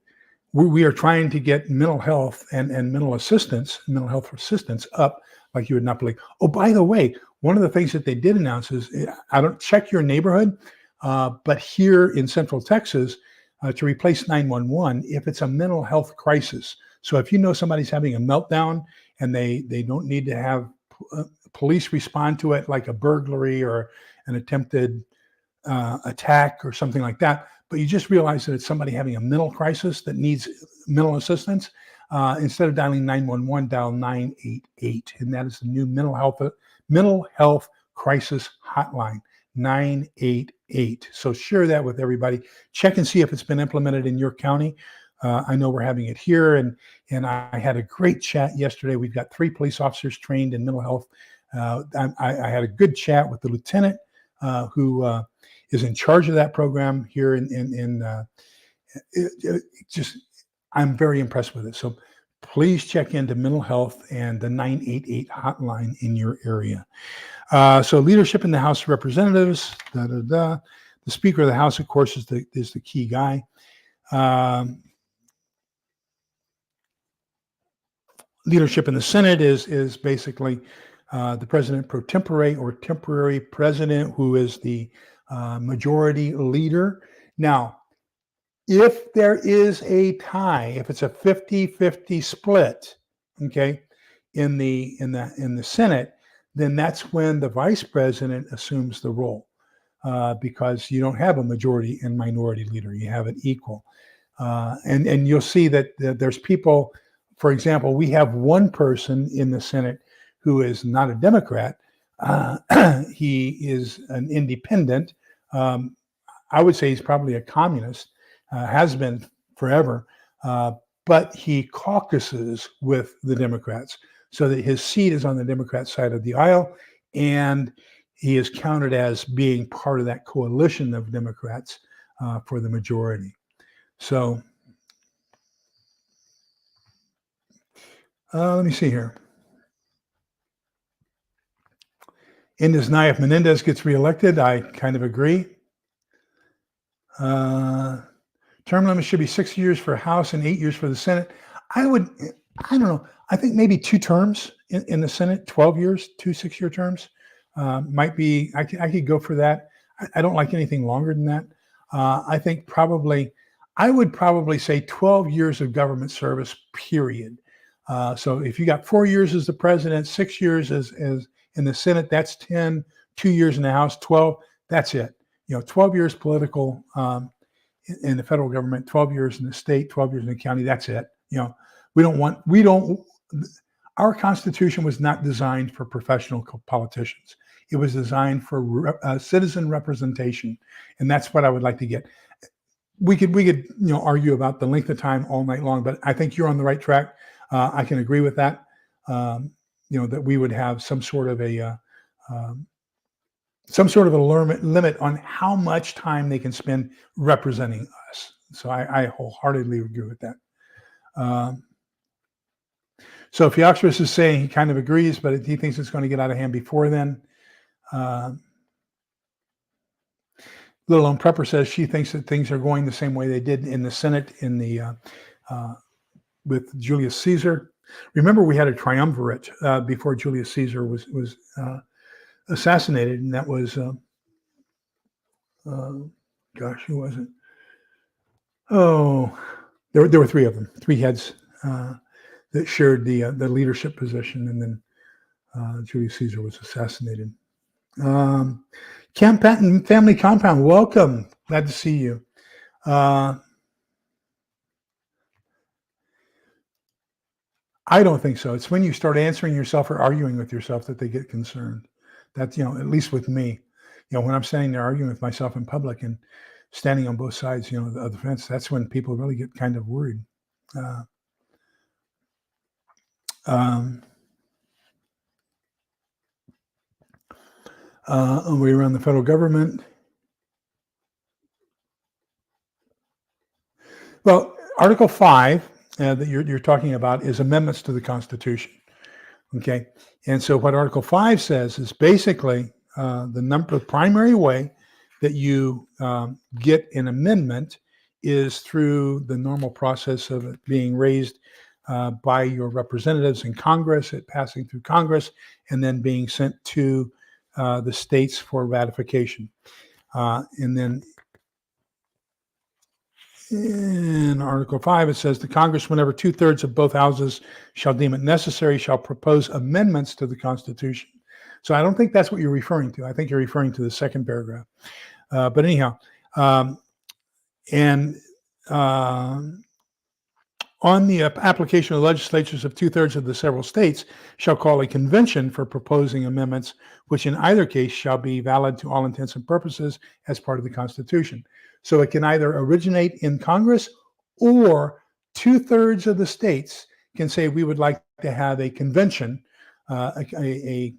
we are trying to get mental health and mental health assistance up like you would not believe. Oh, by the way, one of the things that they did announce is, I don't check your neighborhood, but here in Central Texas, to replace 911 if it's a mental health crisis. So if you know somebody's having a meltdown and they don't need to have police respond to it like a burglary or an attempted attack or something like that, but you just realize that it's somebody having a mental crisis that needs mental assistance, instead of dialing 911, dial 988, and that is the new mental health crisis hotline, 988. So share that with everybody. Check and see if it's been implemented in your county. I know we're having it here, and I had a great chat yesterday. We've got 3 police officers trained in mental health. I had a good chat with the lieutenant who is in charge of that program here I'm very impressed with it. So please check into mental health and the 988 hotline in your area. So leadership in the House of Representatives, the Speaker of the House, of course, is the key guy. Leadership in the Senate is basically the president pro tempore or temporary president, who is the majority leader. Now, if there is a tie, if it's a 50-50 split, okay, in the Senate, then that's when the vice president assumes the role, because you don't have a majority and minority leader, you have it equal. And you'll see that there's people, for example, we have one person in the Senate who is not a Democrat. He is an independent. I would say he's probably a communist, has been forever, but he caucuses with the Democrats so that his seat is on the Democrat side of the aisle, and he is counted as being part of that coalition of Democrats for the majority. So let me see here. Inda's Nye if Menendez gets reelected. I kind of agree. Term limit should be 6 years for House and 8 years for the Senate. I don't know. I think maybe 2 terms in the Senate, 12 years, 2 6-year terms might be, I could go for that. I don't like anything longer than that. I think I would probably say 12 years of government service, period. So if you got 4 years as the president, 6 years as in the Senate, that's 10, 2 years in the House, 12, that's it. 12 years political in the federal government, 12 years in the state, 12 years in the county, that's it. Our Constitution was not designed for professional politicians. It was designed for citizen representation. And that's what I would like to get. We could argue about the length of time all night long, but I think you're on the right track. I can agree with that. That we would have some sort of a limit on how much time they can spend representing us. So I wholeheartedly agree with that. So Theoxerus is saying he kind of agrees, but he thinks it's going to get out of hand before then. Little Lone Prepper says she thinks that things are going the same way they did in the Senate with Julius Caesar. Remember, we had a triumvirate before Julius Caesar was assassinated, and that was who was it? Oh, there were 3 of them, 3 heads that shared the leadership position, and then Julius Caesar was assassinated. Camp Patton Family Compound, welcome. Glad to see you. I don't think so. It's when you start answering yourself or arguing with yourself that they get concerned. That's, at least with me. When I'm standing there arguing with myself in public and standing on both sides, of the fence, that's when people really get kind of worried. We run the federal government. Well, Article 5 that you're talking about is amendments to the Constitution. Okay, and so what Article 5 says is basically the primary way that you get an amendment is through the normal process of it being raised by your representatives in Congress, it passing through Congress, and then being sent to the states for ratification. And then in Article 5, it says the Congress, whenever 2/3 of both houses shall deem it necessary, shall propose amendments to the Constitution. So I don't think that's what you're referring to. I think you're referring to the second paragraph. But anyhow, on the application of legislatures of 2/3 of the several states shall call a convention for proposing amendments, which in either case shall be valid to all intents and purposes as part of the Constitution. So it can either originate in Congress, or 2/3 of the states can say we would like to have a convention, a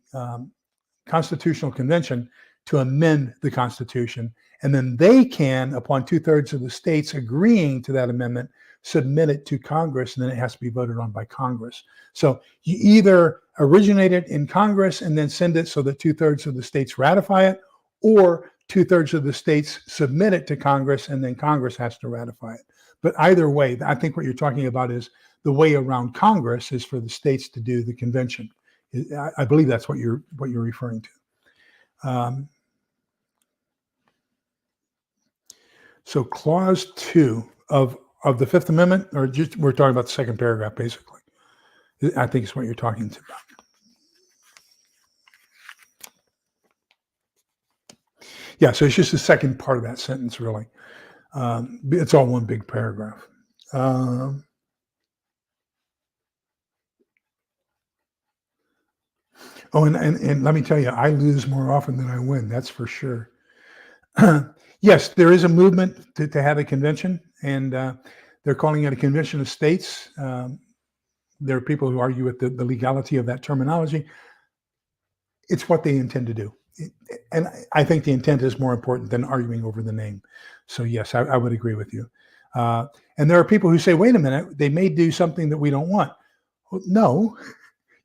constitutional convention to amend the Constitution. And then they can, upon 2/3 of the states agreeing to that amendment, submit it to Congress, and then it has to be voted on by Congress. So you either originate it in Congress and then send it so that 2/3 of the states ratify it, or 2/3 of the states submit it to Congress and then Congress has to ratify it. But either way, I think what you're talking about is the way around Congress is for the states to do the convention. I believe that's what you're referring to. So clause 2 of the Fifth Amendment, or just we're talking about the second paragraph, basically. I think is what you're talking about. Yeah, so it's just the second part of that sentence, really. It's all one big paragraph. And let me tell you, I lose more often than I win, that's for sure. Yes, there is a movement to have a convention, and they're calling it a convention of states. There are people who argue with the legality of that terminology. It's what they intend to do. And I think the intent is more important than arguing over the name. So yes, I would agree with you. And there are people who say, wait a minute, they may do something that we don't want. Well, no,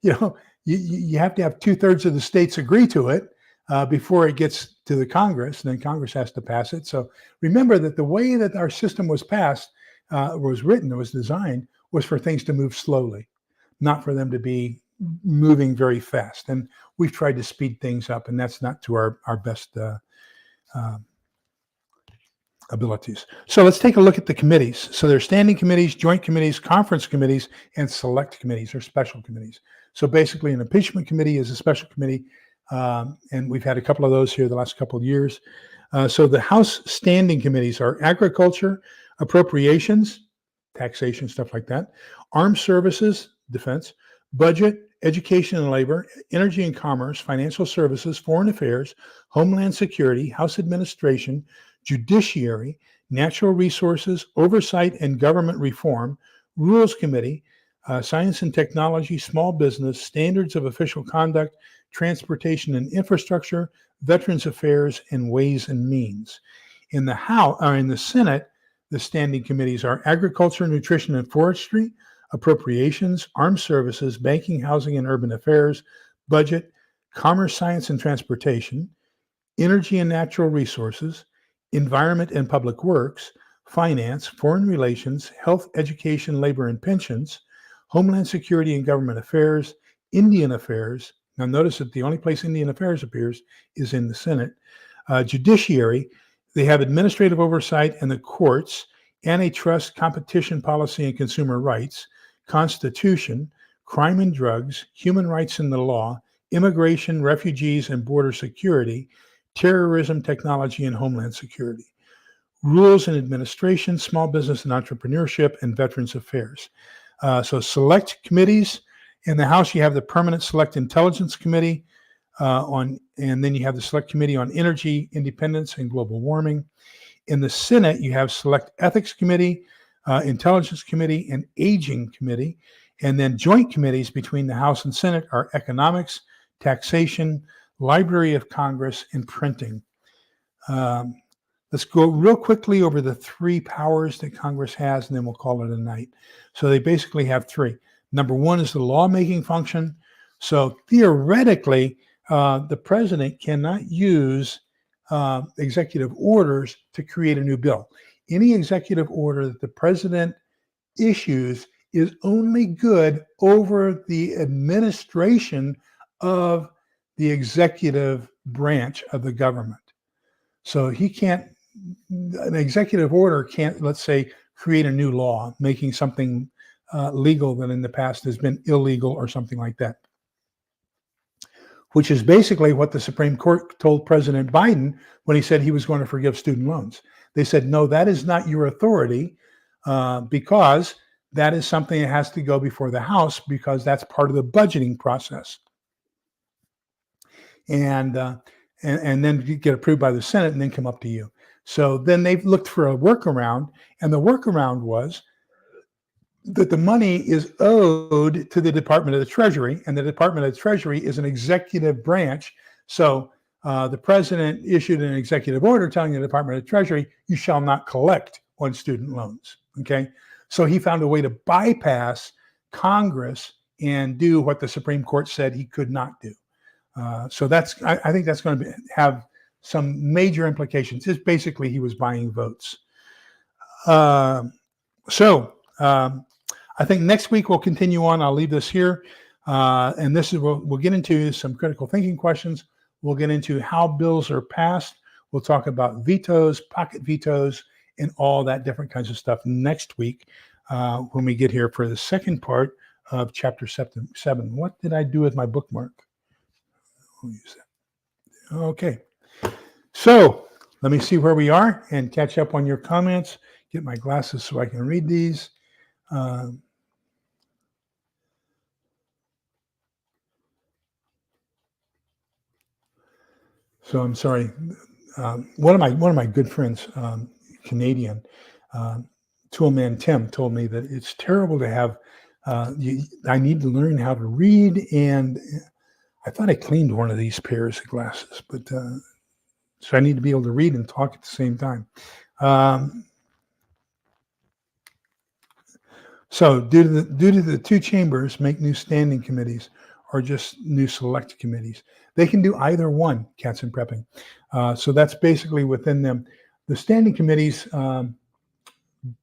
you have to have 2/3 of the states agree to it. before it gets to the Congress, and then Congress has to pass it. So remember that the way that our system was passed, was written, it was designed, was for things to move slowly, not for them to be moving very fast. And we've tried to speed things up, and that's not to our best abilities. So let's take a look at the committees. So there's standing committees, joint committees, conference committees, and select committees or special committees. So basically an impeachment committee is a special committee, and we've had a couple of those here the last couple of years. So the House standing committees are agriculture, appropriations, taxation, stuff like that, armed services, defense, budget, education and labor, energy and commerce, financial services, foreign affairs, homeland security, House administration, judiciary, natural resources, oversight and government reform, rules committee, science and technology, small business, standards of official conduct, transportation and infrastructure, veterans affairs, and ways and means. In the House, or in the Senate, the standing committees are agriculture, nutrition and forestry, appropriations, armed services, banking, housing and urban affairs, budget, commerce, science and transportation, energy and natural resources, environment and public works, finance, foreign relations, health, education, labor and pensions, homeland security and government affairs, Indian affairs. Now notice that the only place Indian affairs appears is in the Senate. Judiciary, they have administrative oversight and the courts, antitrust, competition policy and consumer rights, Constitution, crime and drugs, human rights and the law, immigration, refugees and border security, terrorism, technology, and homeland security, rules and administration, small business and entrepreneurship, and veterans affairs. So select committees. In the House, you have the Permanent Select Intelligence Committee, and then you have the Select Committee on Energy, Independence, and Global Warming. In the Senate, you have Select Ethics Committee, Intelligence Committee, and Aging Committee. And then joint committees between the House and Senate are Economics, Taxation, Library of Congress, and Printing. Let's go real quickly over the three powers that Congress has, and then we'll call it a night. So they basically have three. Number one is the lawmaking function. So theoretically, the president cannot use executive orders to create a new bill. Any executive order that the president issues is only good over the administration of the executive branch of the government. So he can't, an executive order can't, let's say, create a new law, making something legal that in the past has been illegal or something like that. Which is basically what the Supreme Court told President Biden when he said he was going to forgive student loans. They said, no, that is not your authority, because that is something that has to go before the House, because that's part of the budgeting process. And then get approved by the Senate and then come up to you. So then they've looked for a workaround, and the workaround was that the money is owed to the Department of the Treasury, and the Department of the Treasury is an executive branch. So the president issued an executive order telling the Department of the Treasury, you shall not collect on student loans. Okay. So he found a way to bypass Congress and do what the Supreme Court said he could not do. So that's, I think that's going to have some major implications. It's basically he was buying votes. I think next week we'll continue on. I'll leave this here. And this is, we'll get into some critical thinking questions. We'll get into how bills are passed. We'll talk about vetoes, pocket vetoes, and all that different kinds of stuff next week when we get here for the second part of chapter 7. What did I do with my bookmark? We'll use that. Okay. So let me see where we are and catch up on your comments. Get my glasses so I can read these. So I'm sorry. One of my good friends, Canadian, Toolman Tim, told me that it's terrible to have. I need to learn how to read, and I thought I cleaned one of these pairs of glasses, but so I need to be able to read and talk at the same time. So due to the two chambers make new standing committees, or just new select committees. They can do either one, cats and prepping. So that's basically within them. The standing committees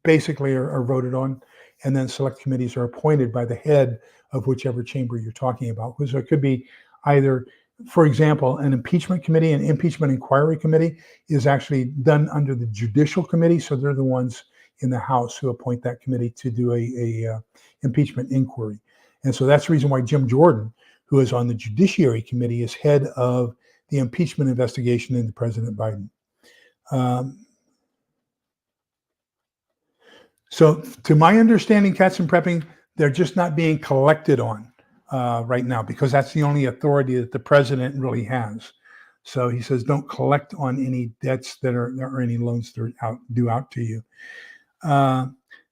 basically are voted on, and then select committees are appointed by the head of whichever chamber you're talking about. So it could be either, for example, an impeachment committee, an impeachment inquiry committee is actually done under the judicial committee. So they're the ones in the House who appoint that committee to do a impeachment inquiry. And so that's the reason why Jim Jordan, who is on the Judiciary Committee, is head of the impeachment investigation into President Biden. So to my understanding, cats and prepping, they're just not being collected on right now, because that's the only authority that the president really has. So he says, don't collect on any debts that are any loans that are due out to you.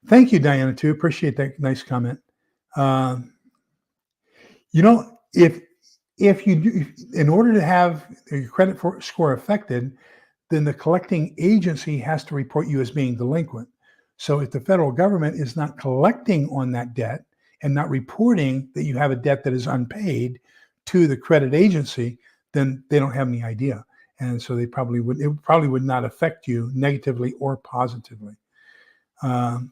Thank you, Diana, too. Appreciate that nice comment. If you do, in order to have your credit score affected, then the collecting agency has to report you as being delinquent. So if the federal government is not collecting on that debt and not reporting that you have a debt that is unpaid to the credit agency, then they don't have any idea. And so it probably would not affect you negatively or positively. Well,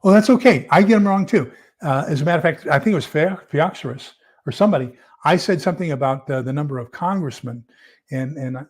that's okay. I get them wrong too. As a matter of fact, I think it was Theoxorus or somebody. I said something about the number of congressmen, and I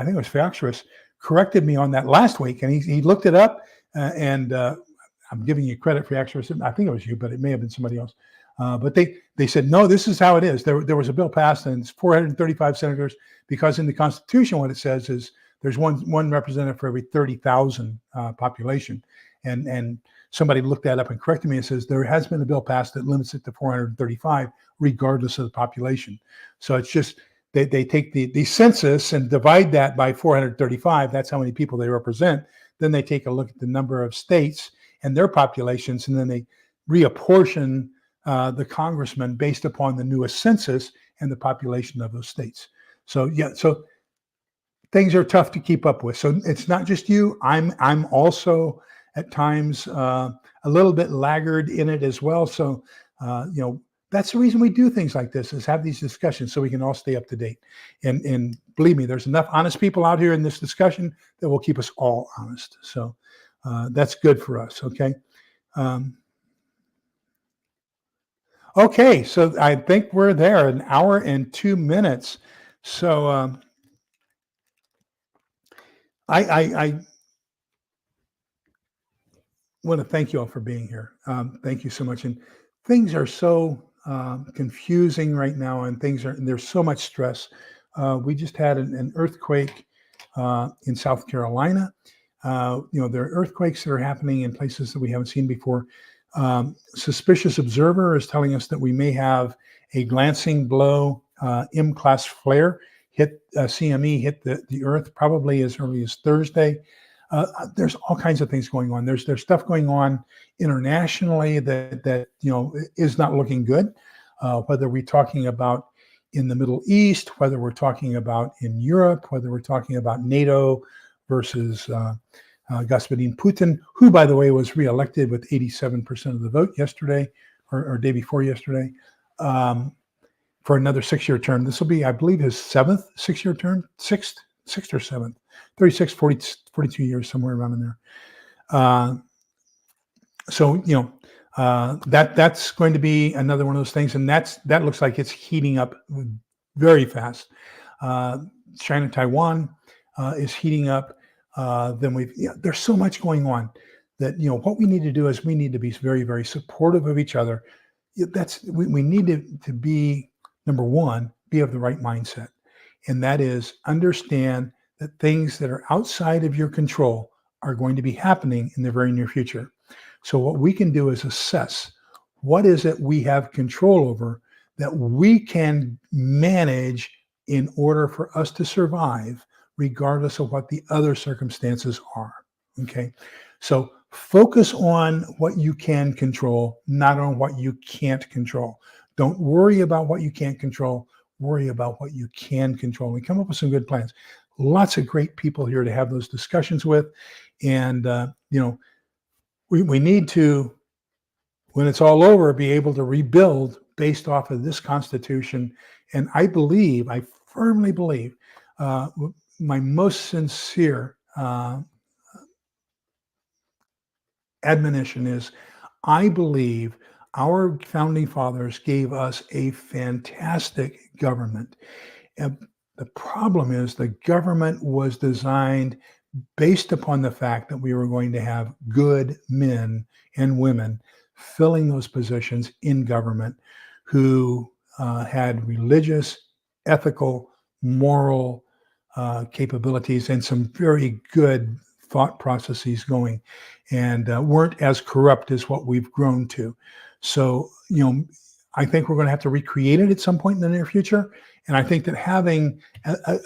think it was Theoxorus corrected me on that last week, and he looked it up, and I'm giving you credit for Theoxorus. I think it was you, but it may have been somebody else. But they said, no, this is how it is. There was a bill passed, and it's 435 senators, because in the Constitution, what it says is there's one representative for every 30,000 population. And somebody looked that up and corrected me and says there has been a bill passed that limits it to 435, regardless of the population. So it's just they take the census and divide that by 435. That's how many people they represent. Then they take a look at the number of states and their populations, and then they reapportion the congressmen based upon the newest census and the population of those states. So so things are tough to keep up with. So it's not just you. I'm also at times a little bit laggard in it as well. So that's the reason we do things like this, is have these discussions so we can all stay up to date. And believe me, there's enough honest people out here in this discussion that will keep us all honest. So that's good for us. Okay. Okay, so I think we're there, 1 hour and 2 minutes. So I want to thank you all for being here. Thank you so much. And things are so confusing right now, and there's so much stress. We just had an earthquake in South Carolina. There are earthquakes that are happening in places that we haven't seen before. Suspicious observer is telling us that we may have a glancing blow M-class flare hit CME, hit the Earth probably as early as Thursday. There's all kinds of things going on. There's stuff going on internationally that is not looking good. Whether we're talking about in the Middle East, whether we're talking about in Europe, whether we're talking about NATO versus Господин Putin, who, by the way, was reelected with 87% of the vote yesterday or day before yesterday, for another 6-year term. This will be, I believe, his 7th 6-year term, sixth or 7th, 36, 40, 42 years, somewhere around in there. So that's going to be another one of those things, and that looks like it's heating up very fast. China, Taiwan is heating up. Then there's so much going on that what we need to do is we need to be very, very supportive of each other. We need to be, number one, be of the right mindset, and that is understand that things that are outside of your control are going to be happening in the very near future. So what we can do is assess what is it we have control over that we can manage in order for us to survive, regardless of what the other circumstances are. Okay. So focus on what you can control, not on what you can't control. Don't worry about what you can't control. Worry about what you can control and come up with some good plans. Lots of great people here to have those discussions with. And, we need to when it's all over, be able to rebuild based off of this Constitution. And I firmly believe, my most sincere admonition is, I believe our founding fathers gave us a fantastic government. And the problem is the government was designed based upon the fact that we were going to have good men and women filling those positions in government who had religious, ethical, moral capabilities and some very good thought processes going, and weren't as corrupt as what we've grown to. So, I think we're going to have to recreate it at some point in the near future. And I think that having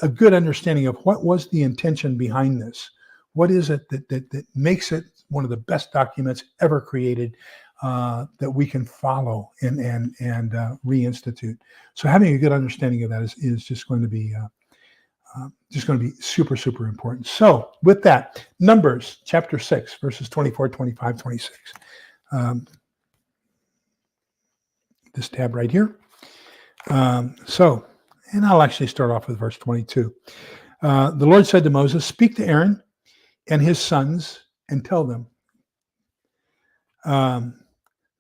a good understanding of what was the intention behind this, what is it that makes it one of the best documents ever created, that we can follow and reinstitute. So having a good understanding of that is just going to be super, super important. So with that, Numbers chapter 6, verses 24, 25, 26. This tab right here. And I'll actually start off with verse 22. The Lord said to Moses, "Speak to Aaron and his sons and tell them,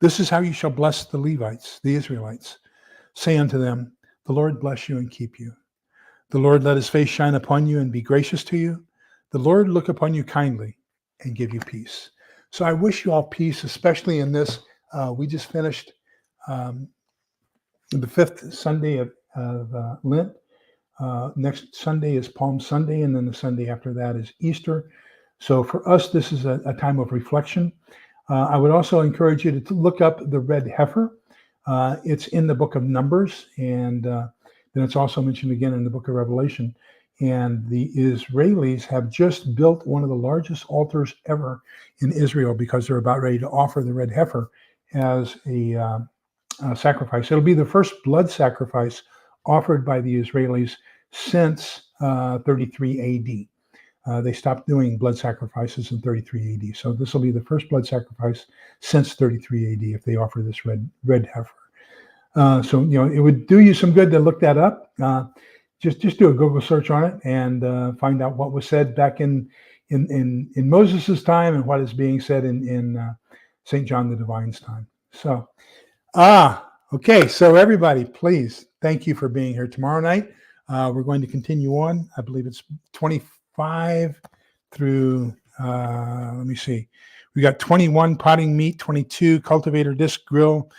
this is how you shall bless the Levites, the Israelites. Say unto them, the Lord bless you and keep you. The Lord let his face shine upon you and be gracious to you. The Lord look upon you kindly and give you peace." So I wish you all peace, especially in this. We just finished the fifth Sunday of Lent. Next Sunday is Palm Sunday, and then the Sunday after that is Easter. So for us, this is a time of reflection. I would also encourage you to look up the red heifer. It's in the book of Numbers, and then it's also mentioned again in the book of Revelation. And the Israelis have just built one of the largest altars ever in Israel because they're about ready to offer the red heifer as a sacrifice. It'll be the first blood sacrifice offered by the Israelis since 33 AD. They stopped doing blood sacrifices in 33 AD. So this will be the first blood sacrifice since 33 AD if they offer this red heifer. So it would do you some good to look that up. Just do a Google search on it and find out what was said back in Moses' time and what is being said in St. John the Divine's time. So, okay. So everybody, please, thank you for being here. Tomorrow night, we're going to continue on. I believe it's 25 through, let me see. We got 21 potting meat, 22 cultivator disc grill,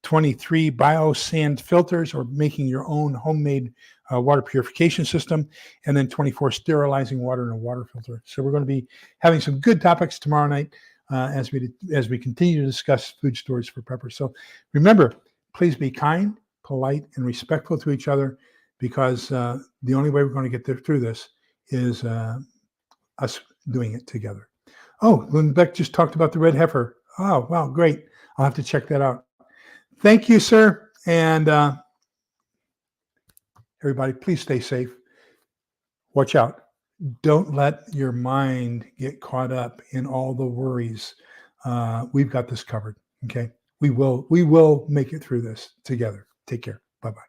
23 biosand filters or making your own homemade water purification system, and then 24 sterilizing water in a water filter. So we're going to be having some good topics tomorrow night as we continue to discuss food storage for preppers. So remember, please be kind, polite, and respectful to each other, because the only way we're going to get through this is us doing it together. Oh, Lynn Beck just talked about the red heifer. Oh, wow, great. I'll have to check that out. Thank you, sir. And everybody, please stay safe. Watch out. Don't let your mind get caught up in all the worries. We've got this covered. Okay. We will make it through this together. Take care. Bye-bye.